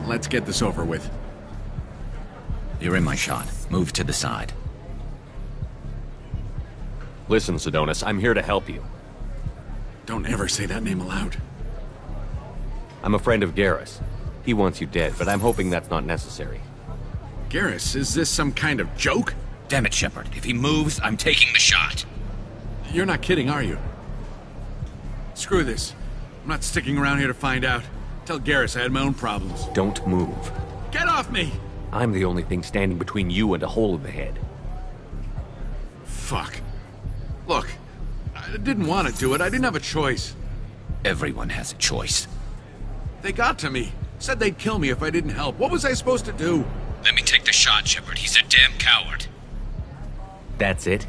Let's get this over with. You're in my shot. Move to the side. Listen, Sidonis, I'm here to help you. Don't ever say that name aloud. I'm a friend of Garrus. He wants you dead, but I'm hoping that's not necessary. Garrus, is this some kind of joke? Damn it, Shepard. If he moves, I'm taking the shot. You're not kidding, are you? Screw this. I'm not sticking around here to find out. Tell Garrus I had my own problems. Don't move. Get off me! I'm the only thing standing between you and a hole in the head. Fuck. Look, I didn't want to do it. I didn't have a choice. Everyone has a choice. They got to me. Said they'd kill me if I didn't help. What was I supposed to do? Let me take the shot, Shepard. He's a damn coward. That's it?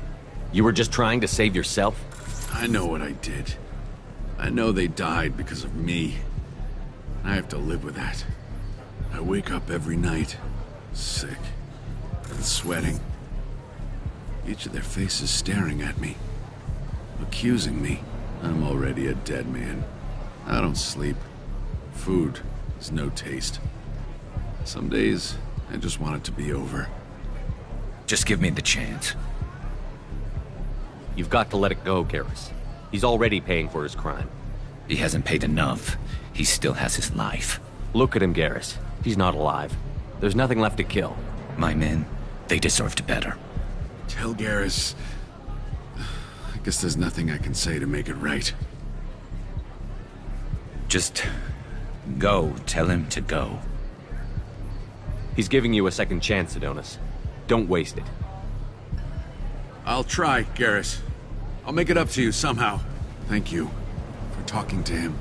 You were just trying to save yourself? I know what I did. I know they died because of me. I have to live with that. I wake up every night, sick and sweating. Each of their faces staring at me, accusing me. I'm already a dead man. I don't sleep. Food has no taste. Some days, I just want it to be over. Just give me the chance. You've got to let it go, Garrus. He's already paying for his crime. He hasn't paid enough. He still has his life. Look at him, Garrus. He's not alive. There's nothing left to kill. My men, they deserved better. Tell Garrus... I guess there's nothing I can say to make it right. Just... go. Tell him to go. He's giving you a second chance, Sidonis. Don't waste it. I'll try, Garrus. I'll make it up to you somehow. Thank you for talking to him.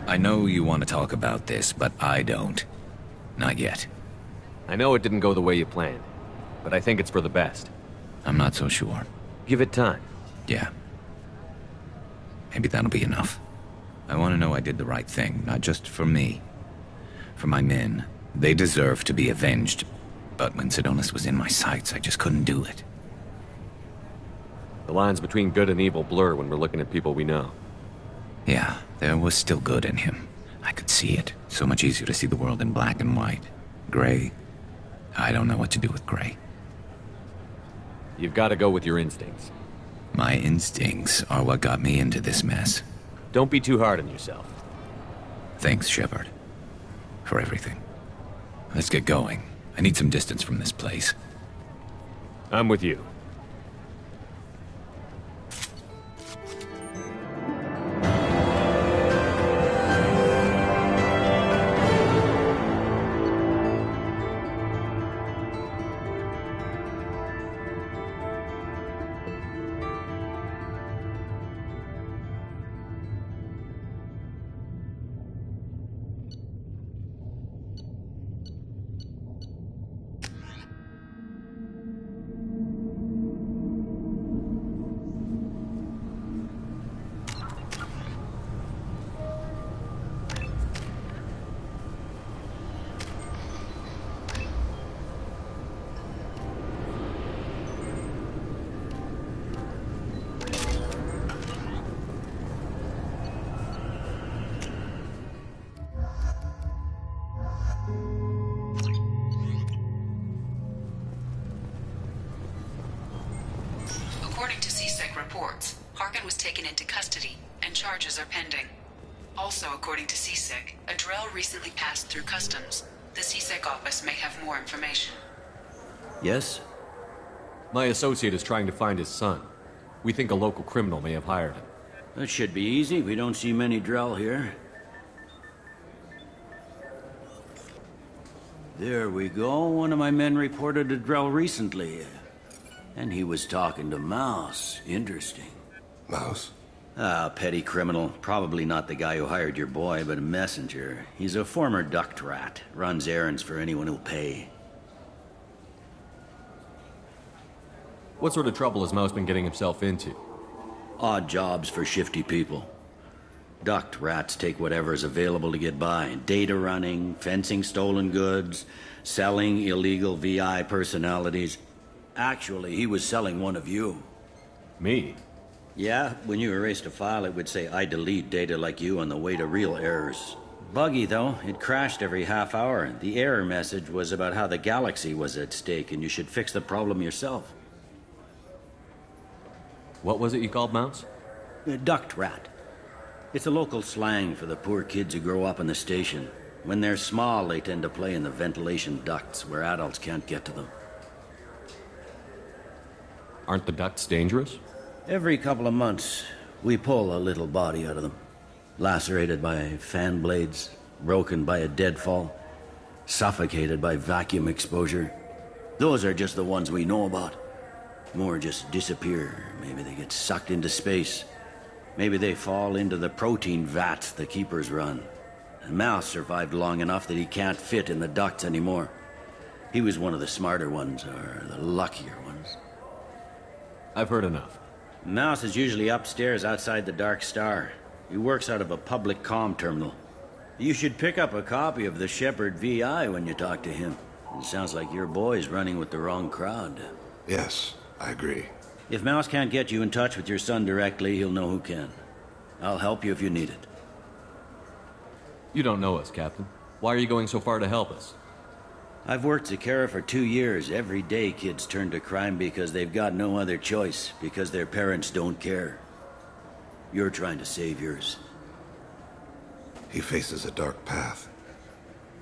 I know you want to talk about this, but I don't. Not yet. I know it didn't go the way you planned, but I think it's for the best. I'm not so sure. Give it time. Yeah. Maybe that'll be enough. I want to know I did the right thing, not just for me. For my men. They deserve to be avenged. But when Sidonis was in my sights, I just couldn't do it. The lines between good and evil blur when we're looking at people we know. Yeah, there was still good in him. I could see it. So much easier to see the world in black and white. Gray. I don't know what to do with gray. You've got to go with your instincts. My instincts are what got me into this mess. Don't be too hard on yourself. Thanks, Shepard. For everything. Let's get going. I need some distance from this place. I'm with you. to CSEC reports, Harkin was taken into custody, and charges are pending. Also, according to CSEC, a Drell recently passed through customs. The CSEC office may have more information. Yes? My associate is trying to find his son. We think a local criminal may have hired him. That should be easy. We don't see many Drell here. There we go. One of my men reported a Drell recently. And he was talking to Mouse. Interesting. Mouse? Ah, petty criminal. Probably not the guy who hired your boy, but a messenger. He's a former duct rat. Runs errands for anyone who'll pay. What sort of trouble has Mouse been getting himself into? Odd jobs for shifty people. Duct rats take whatever is available to get by. Data running, fencing stolen goods, selling illegal VI personalities. Actually, he was selling one of you. Me? Yeah, when you erased a file, it would say, I delete data like you on the way to real errors. Buggy, though. It crashed every half hour. The error message was about how the galaxy was at stake, and you should fix the problem yourself. What was it you called Mouse? Duct rat. It's a local slang for the poor kids who grow up in the station. When they're small, they tend to play in the ventilation ducts where adults can't get to them. Aren't the ducts dangerous? Every couple of months, we pull a little body out of them. Lacerated by fan blades, broken by a deadfall, suffocated by vacuum exposure. Those are just the ones we know about. More just disappear. Maybe they get sucked into space. Maybe they fall into the protein vats the keepers run. And Mouse survived long enough that he can't fit in the ducts anymore. He was one of the smarter ones, or the luckier ones. I've heard enough. Mouse is usually upstairs outside the Dark Star. He works out of a public comm terminal. You should pick up a copy of the Shepard VI when you talk to him. It sounds like your boy's running with the wrong crowd. Yes, I agree. If Mouse can't get you in touch with your son directly, he'll know who can. I'll help you if you need it. You don't know us, Captain. Why are you going so far to help us? I've worked Zakera for 2 years. Every day kids turn to crime because they've got no other choice, because their parents don't care. You're trying to save yours. He faces a dark path.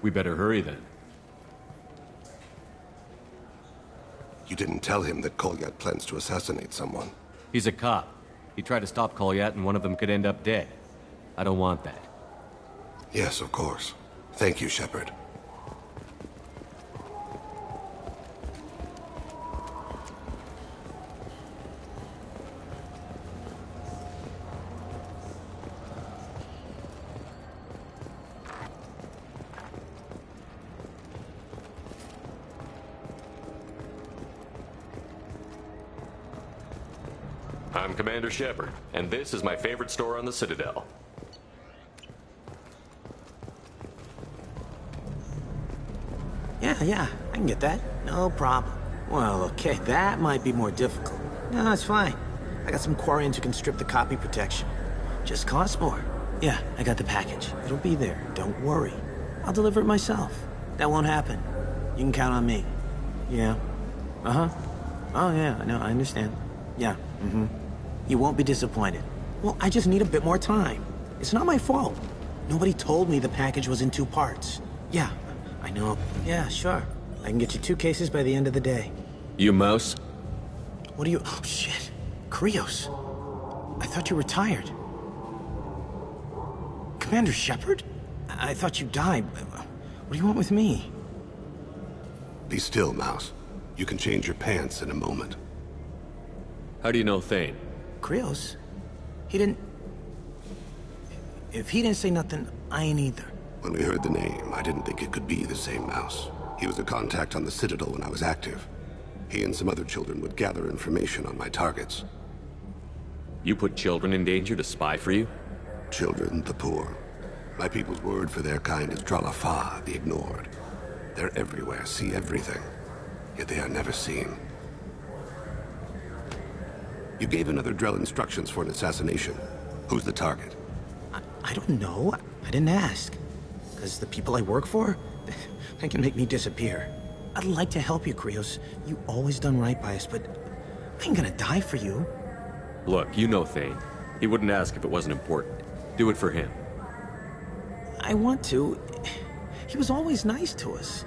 We better hurry then. You didn't tell him that Kolyat plans to assassinate someone. He's a cop. He tried to stop Kolyat and one of them could end up dead. I don't want that. Yes, of course. Thank you, Shepard. I'm Commander Shepard, and this is my favorite store on the Citadel. Yeah, I can get that. No problem. Well, okay, that might be more difficult. No, it's fine. I got some Quarians who can strip the copy protection. Just costs more. Yeah, I got the package. It'll be there. Don't worry. I'll deliver it myself. That won't happen. You can count on me. Yeah. Uh-huh. Oh, yeah, I know, I understand. Yeah, mm-hmm. You won't be disappointed. Well, I just need a bit more time. It's not my fault. Nobody told me the package was in 2 parts. Yeah, I know. Yeah, sure. I can get you 2 cases by the end of the day. You Mouse? What are you... Oh, shit. Krios. I thought you were retired. Commander Shepard? I thought you died. What do you want with me? Be still, Mouse. You can change your pants in a moment. How do you know Thane? Krios? He didn't... If he didn't say nothing, I ain't either. When we heard the name, I didn't think it could be the same Mouse. He was a contact on the Citadel when I was active. He and some other children would gather information on my targets. You put children in danger to spy for you? Children, the poor. My people's word for their kind is Dralafa, the ignored. They're everywhere, see everything. Yet they are never seen. You gave another Drell instructions for an assassination. Who's the target? I don't know. I didn't ask. Because the people I work for, they can make me disappear. I'd like to help you, Krios. You always done right by us, but I ain't gonna die for you. Look, you know Thane. He wouldn't ask if it wasn't important. Do it for him. I want to. He was always nice to us.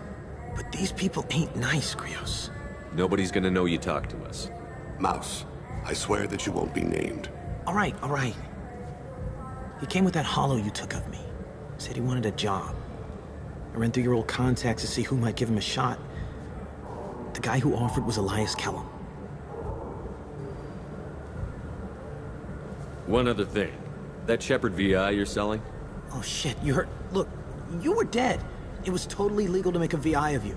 But these people ain't nice, Krios. Nobody's gonna know you talked to us. Mouse, I swear that you won't be named. All right. He came with that hollow you took of me. Said he wanted a job. I ran through your old contacts to see who might give him a shot. The guy who offered was Elias Kellum. One other thing. That Shepard VI you're selling? Oh shit, you heard? Look, you were dead. It was totally legal to make a VI of you.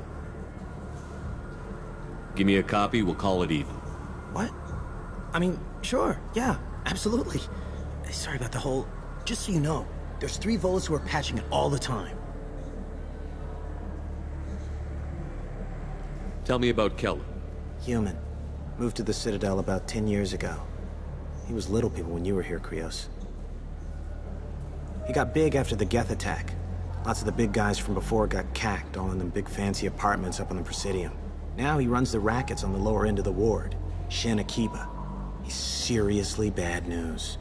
Give me a copy, we'll call it even. What? I mean, sure, yeah, absolutely. Sorry about the whole... Just so you know, there's 3 Volus who are patching it all the time. Tell me about Kellum. Human. Moved to the Citadel about 10 years ago. He was Little People when you were here, Krios. He got big after the Geth attack. Lots of the big guys from before got cacked, all in them big fancy apartments up on the Presidium. Now he runs the rackets on the lower end of the ward, Shin Akiba. He's seriously bad news.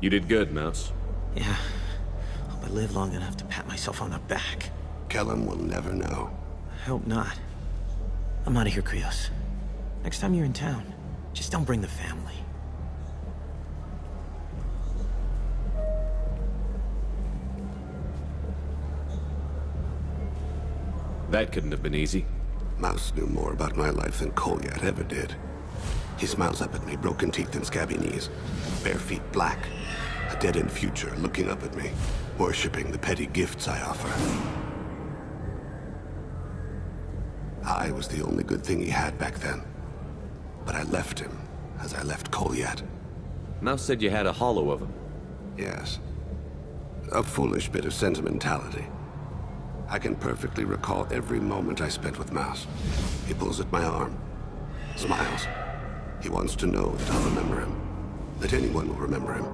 You did good, Mouse. Yeah. Hope I live long enough to pat myself on the back. Kellum will never know. I hope not. I'm out of here, Krios. Next time you're in town, just don't bring the family. That couldn't have been easy. Mouse knew more about my life than Kolyat ever did. He smiles up at me, broken teeth and scabby knees. Bare feet black. A dead-end future looking up at me, worshipping the petty gifts I offer. I was the only good thing he had back then. But I left him, as I left Kolyat. Mouse said you had a hollow of him. Yes. A foolish bit of sentimentality. I can perfectly recall every moment I spent with Mouse. He pulls at my arm, smiles. He wants to know that I'll remember him, that anyone will remember him.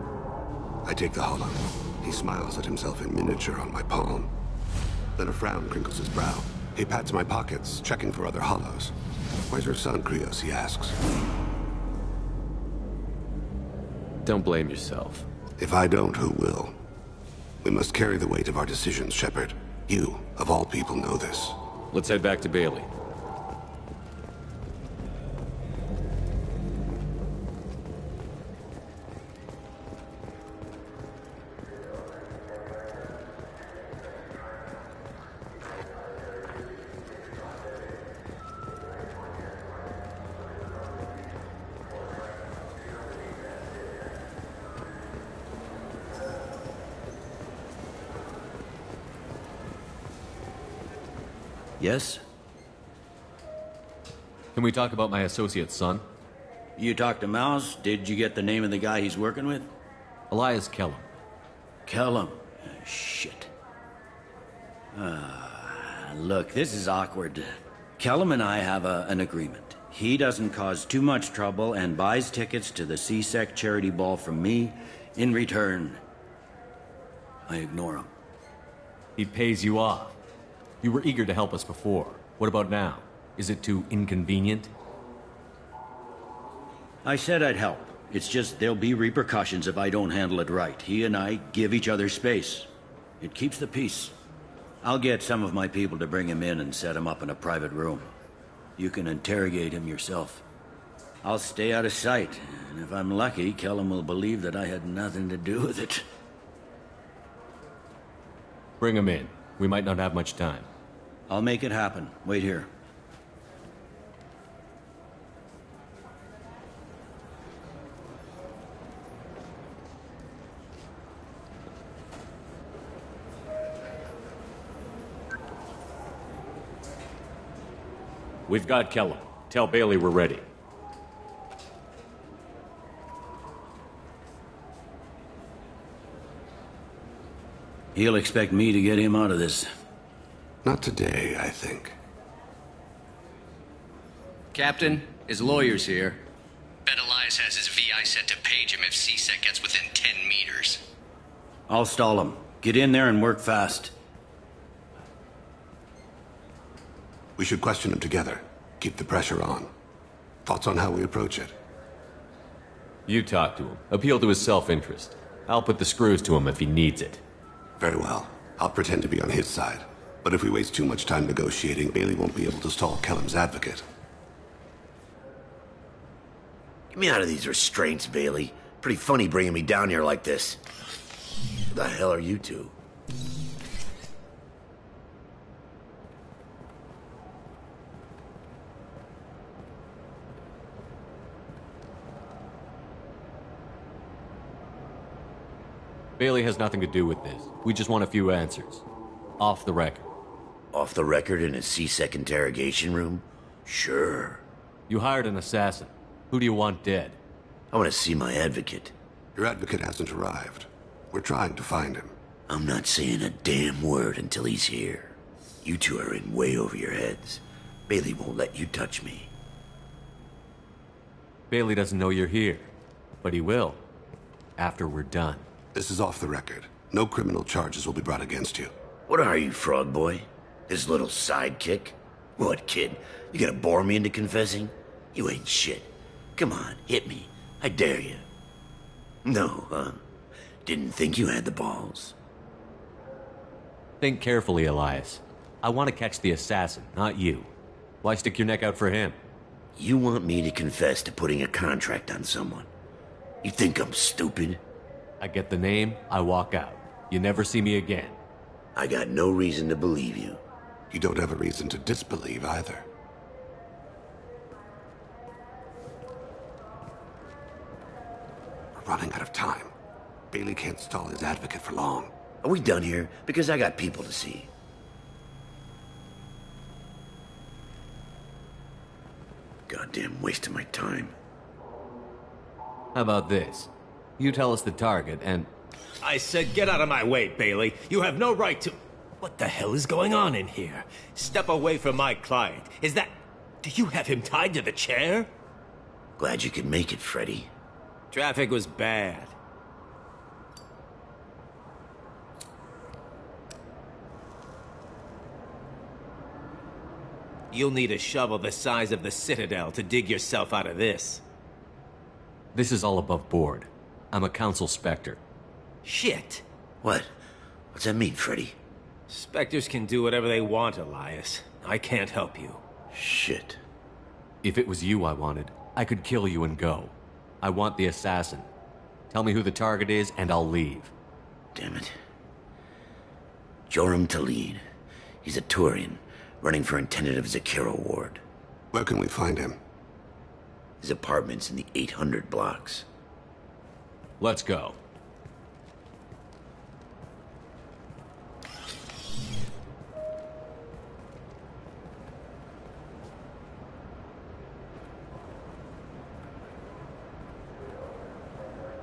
I take the hollow. He smiles at himself in miniature on my palm. Then a frown crinkles his brow. He pats my pockets, checking for other hollows. Where's your son, Krios, he asks. Don't blame yourself. If I don't, who will? We must carry the weight of our decisions, Shepard. You, of all people, know this. Let's head back to Bailey. Yes? Can we talk about my associate's son? You talked to Mouse? Did you get the name of the guy he's working with? Elias Kellum. Kellum? Shit. Look, this is awkward. Kellum and I have an agreement. He doesn't cause too much trouble and buys tickets to the CSEC charity ball from me. In return, I ignore him. He pays you off. You were eager to help us before. What about now? Is it too inconvenient? I said I'd help. It's just there'll be repercussions if I don't handle it right. He and I give each other space. It keeps the peace. I'll get some of my people to bring him in and set him up in a private room. You can interrogate him yourself. I'll stay out of sight, and if I'm lucky, Kellum will believe that I had nothing to do with it. Bring him in. We might not have much time. I'll make it happen. Wait here. We've got Kellum. Tell Bailey we're ready. He'll expect me to get him out of this. Not today, I think. Captain, his lawyer's here. Bet Elias has his VI set to page him if CSEC gets within 10 meters. I'll stall him. Get in there and work fast. We should question him together. Keep the pressure on. Thoughts on how we approach it? You talk to him. Appeal to his self-interest. I'll put the screws to him if he needs it. Very well. I'll pretend to be on his side. But if we waste too much time negotiating, Bailey won't be able to stall Kellum's advocate. Get me out of these restraints, Bailey. Pretty funny bringing me down here like this. Who the hell are you two? Bailey has nothing to do with this. We just want a few answers. Off the record. Off the record in a C-Sec interrogation room? Sure. You hired an assassin. Who do you want dead? I want to see my advocate. Your advocate hasn't arrived. We're trying to find him. I'm not saying a damn word until he's here. You two are in way over your heads. Bailey won't let you touch me. Bailey doesn't know you're here. But he will. After we're done. This is off the record. No criminal charges will be brought against you. What are you, frog boy? His little sidekick? What, kid? You gonna bore me into confessing? You ain't shit. Come on, hit me. I dare you. No, huh? Didn't think you had the balls. Think carefully, Elias. I want to catch the assassin, not you. Why stick your neck out for him? You want me to confess to putting a contract on someone? You think I'm stupid? I get the name, I walk out. You never see me again. I got no reason to believe you. You don't have a reason to disbelieve either. We're running out of time. Bailey can't stall his advocate for long. Are we done here? Because I got people to see. Goddamn waste of my time. How about this? You tell us the target and... I said get out of my way, Bailey. You have no right to... What the hell is going on in here? Step away from my client. Is that... Do you have him tied to the chair? Glad you could make it, Freddy. Traffic was bad. You'll need a shovel the size of the Citadel to dig yourself out of this. This is all above board. I'm a council specter. Shit. What? What's that mean, Freddy? Spectres can do whatever they want, Elias. I can't help you. Shit. If it was you I wanted, I could kill you and go. I want the assassin. Tell me who the target is, and I'll leave. Damn it. Joram Talid. He's a Turian, running for intendant of Zakiro Ward. Where can we find him? His apartment's in the 800 blocks. Let's go.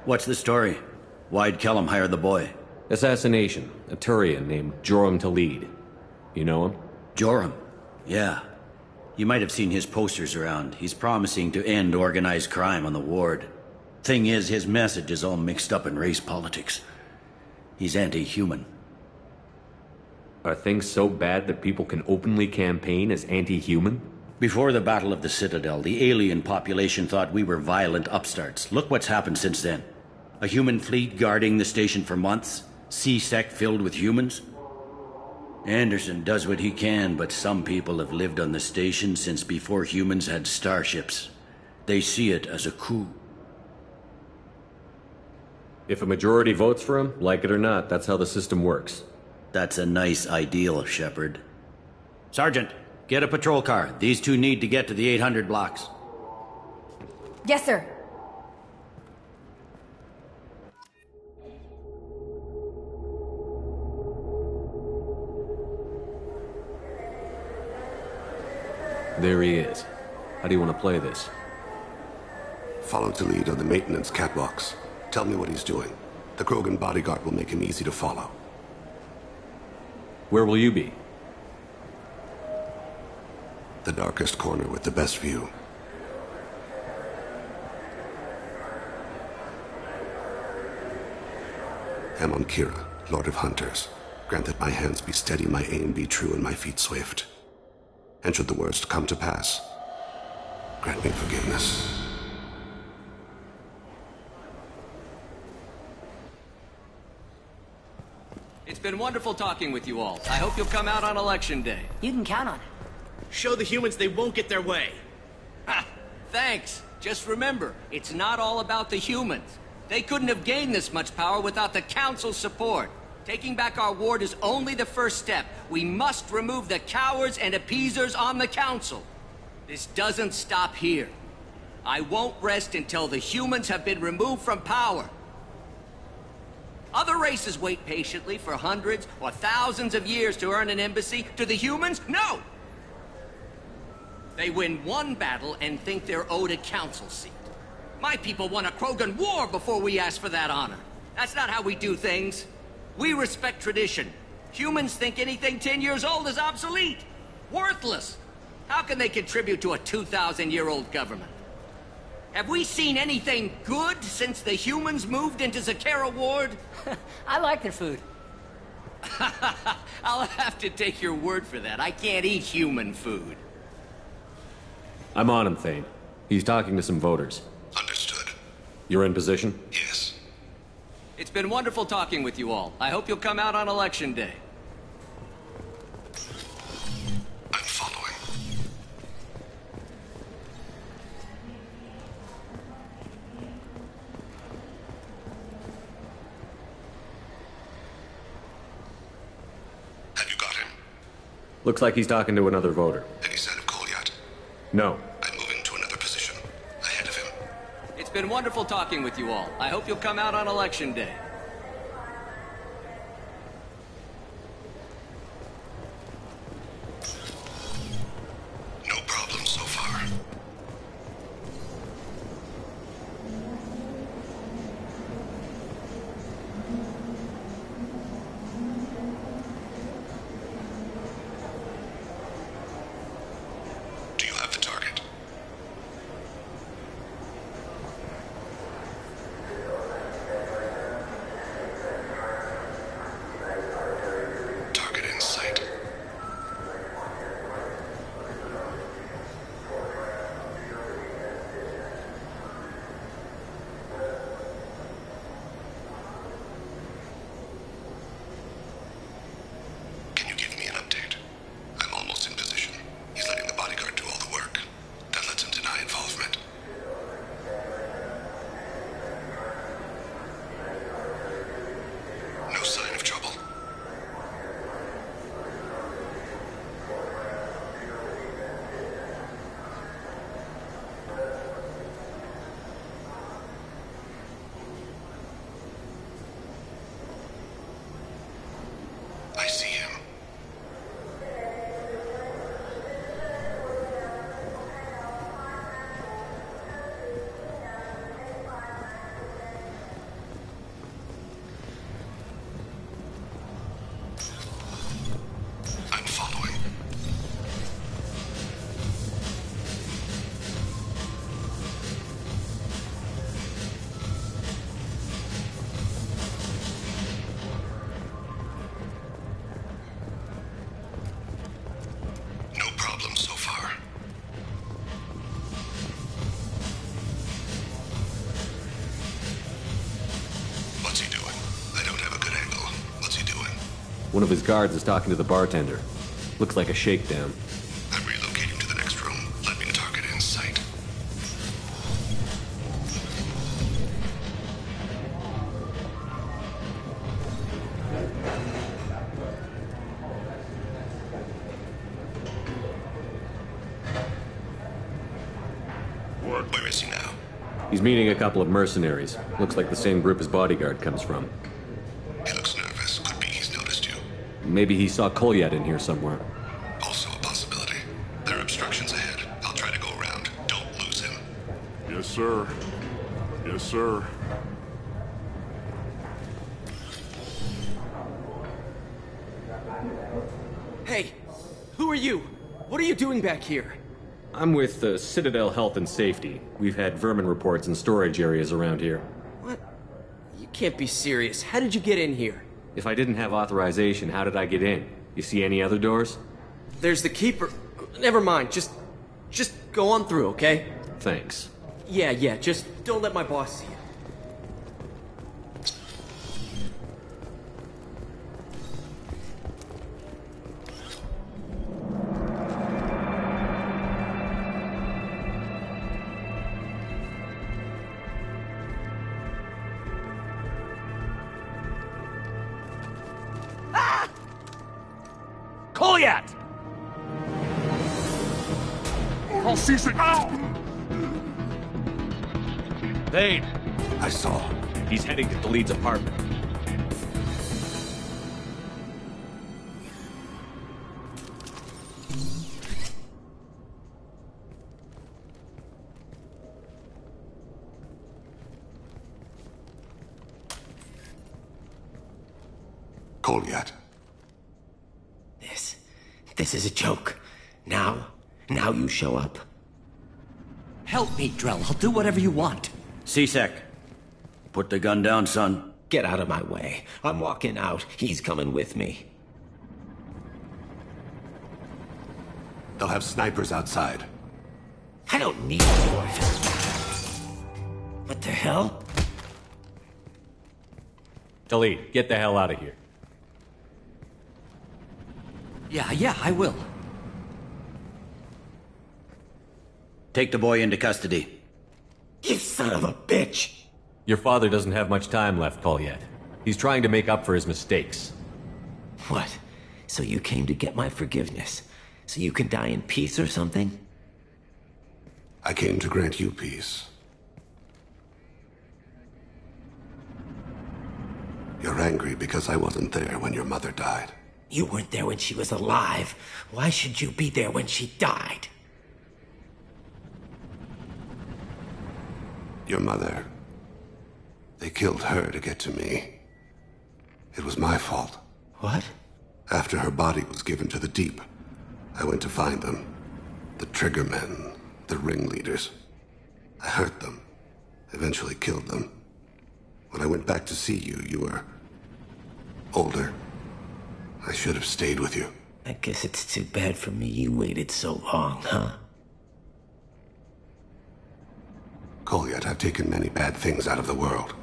What's the story? Why'd Kellum hire the boy? Assassination. A Turian named Joram Talid. You know him? Joram? Yeah. You might have seen his posters around. He's promising to end organized crime on the ward. Thing is, his message is all mixed up in race politics. He's anti-human. Are things so bad that people can openly campaign as anti-human? Before the Battle of the Citadel, the alien population thought we were violent upstarts. Look what's happened since then. A human fleet guarding the station for months. C-Sec filled with humans. Anderson does what he can, but some people have lived on the station since before humans had starships. They see it as a coup. If a majority votes for him, like it or not, that's how the system works. That's a nice ideal, Shepard. Sergeant, get a patrol car. These two need to get to the 800 blocks. Yes, sir. There he is. How do you want to play this? Follow Talid on the maintenance catwalks. Tell me what he's doing. The Krogan bodyguard will make him easy to follow. Where will you be? The darkest corner with the best view. Amon Kira, Lord of Hunters. Grant that my hands be steady, my aim be true, and my feet swift. And should the worst come to pass, grant me forgiveness. been wonderful talking with you all. I hope you'll come out on Election Day. You can count on it. Show the humans they won't get their way. Ha! Thanks. Just remember, it's not all about the humans. They couldn't have gained this much power without the Council's support. Taking back our ward is only the first step. We must remove the cowards and appeasers on the Council. This doesn't stop here. I won't rest until the humans have been removed from power. Other races wait patiently for hundreds or thousands of years to earn an embassy. To the humans, no! They win one battle and think they're owed a council seat. My people won a Krogan war before we asked for that honor. That's not how we do things. We respect tradition. Humans think anything 10 years old is obsolete. Worthless. How can they contribute to a 2,000-year-old government? Have we seen anything good since the humans moved into Zakera Ward? I like their food. I'll have to take your word for that. I can't eat human food. I'm on him, Thane. He's talking to some voters. Understood. You're in position? Yes. It's been wonderful talking with you all. I hope you'll come out on Election Day. I'm following. Have you got him? Looks like he's talking to another voter. Any sign of Cole yet? No. I'm moving to another position. Ahead of him. It's been wonderful talking with you all. I hope you'll come out on Election Day. No problem so far. Do you have the target? Target in sight. Can you give me an update? I'm almost in position. He's letting the bodyguard do all the work. That lets him deny involvement. No sign of trouble. I see him. I'm following. No problem so far. What's he doing? I don't have a good angle. What's he doing? One of his guards is talking to the bartender. Looks like a shakedown. I'm relocating to the next room. Let me target in sight. Where is he now? He's meeting a couple of mercenaries. Looks like the same group his bodyguard comes from. He looks nervous. Could be he's noticed you. Maybe he saw Kolyat in here somewhere. Also a possibility. There are obstructions ahead. I'll try to go around. Don't lose him. Yes, sir. Yes, sir. Hey, who are you? What are you doing back here? I'm with the Citadel Health and Safety. We've had vermin reports in storage areas around here. What? You can't be serious. How did you get in here? If I didn't have authorization, how did I get in? You see any other doors? There's the keeper. Never mind. Just go on through, okay? Thanks. Yeah. Just don't let my boss see you. Call CSEC. Ow! Vade! I saw. He's heading to the lead's apartment. Goliath. This is a joke. Now you show up. Help me, Drell. I'll do whatever you want. CSEC. Put the gun down, son. Get out of my way. I'm walking out. He's coming with me. They'll have snipers outside. I don't need yours. What the hell? Delete. Get the hell out of here. Yeah, I will. Take the boy into custody. You son of a bitch! Your father doesn't have much time left, Goliath. He's trying to make up for his mistakes. What? So you came to get my forgiveness? So you can die in peace or something? I came to grant you peace. You're angry because I wasn't there when your mother died. You weren't there when she was alive. Why should you be there when she died? Your mother. They killed her to get to me. It was my fault. What? After her body was given to the Deep, I went to find them. The Triggermen, the ringleaders. I hurt them. Eventually killed them. When I went back to see you, you were older. I should have stayed with you. I guess it's too bad for me you waited so long, huh? Goliath, I've taken many bad things out of the world.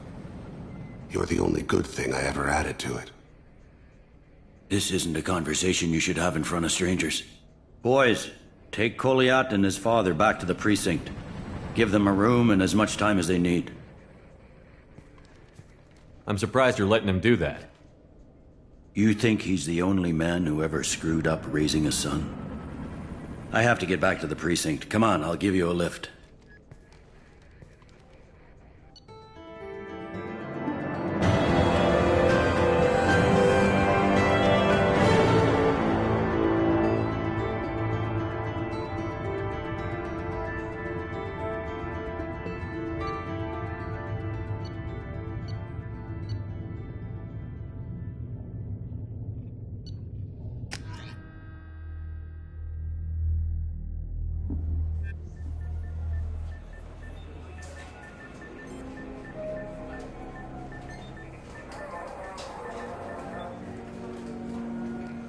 You're the only good thing I ever added to it. This isn't a conversation you should have in front of strangers. Boys, take Goliath and his father back to the precinct. Give them a room and as much time as they need. I'm surprised you're letting him do that. You think he's the only man who ever screwed up raising a son? I have to get back to the precinct. Come on, I'll give you a lift.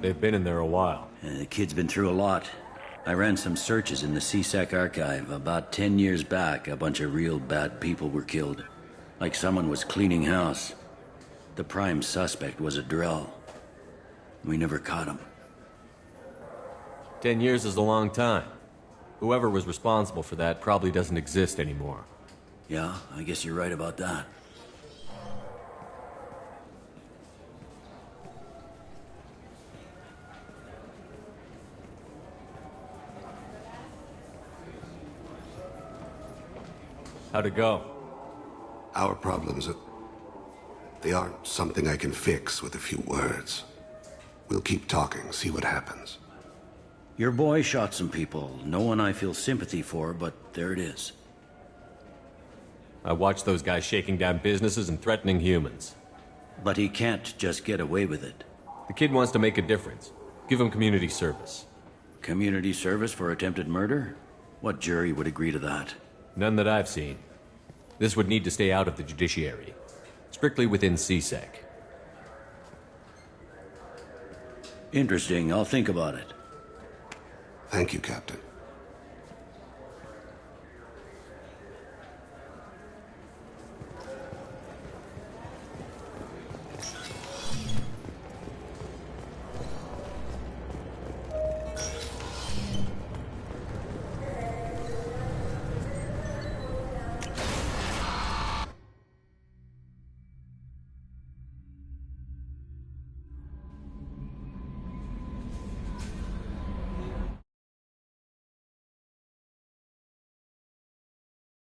They've been in there a while. The kid's been through a lot. I ran some searches in the CSEC archive. About 10 years back, a bunch of real bad people were killed. Like someone was cleaning house. The prime suspect was a Drell. We never caught him. 10 years is a long time. Whoever was responsible for that probably doesn't exist anymore. Yeah, I guess you're right about that. How'd it go? Our problems they aren't something I can fix with a few words. We'll keep talking, see what happens. Your boy shot some people. No one I feel sympathy for, but there it is. I watched those guys shaking down businesses and threatening humans. But he can't just get away with it. The kid wants to make a difference. Give him community service. Community service for attempted murder? What jury would agree to that? None that I've seen. This would need to stay out of the judiciary. Strictly within CSEC. Interesting. I'll think about it. Thank you, Captain.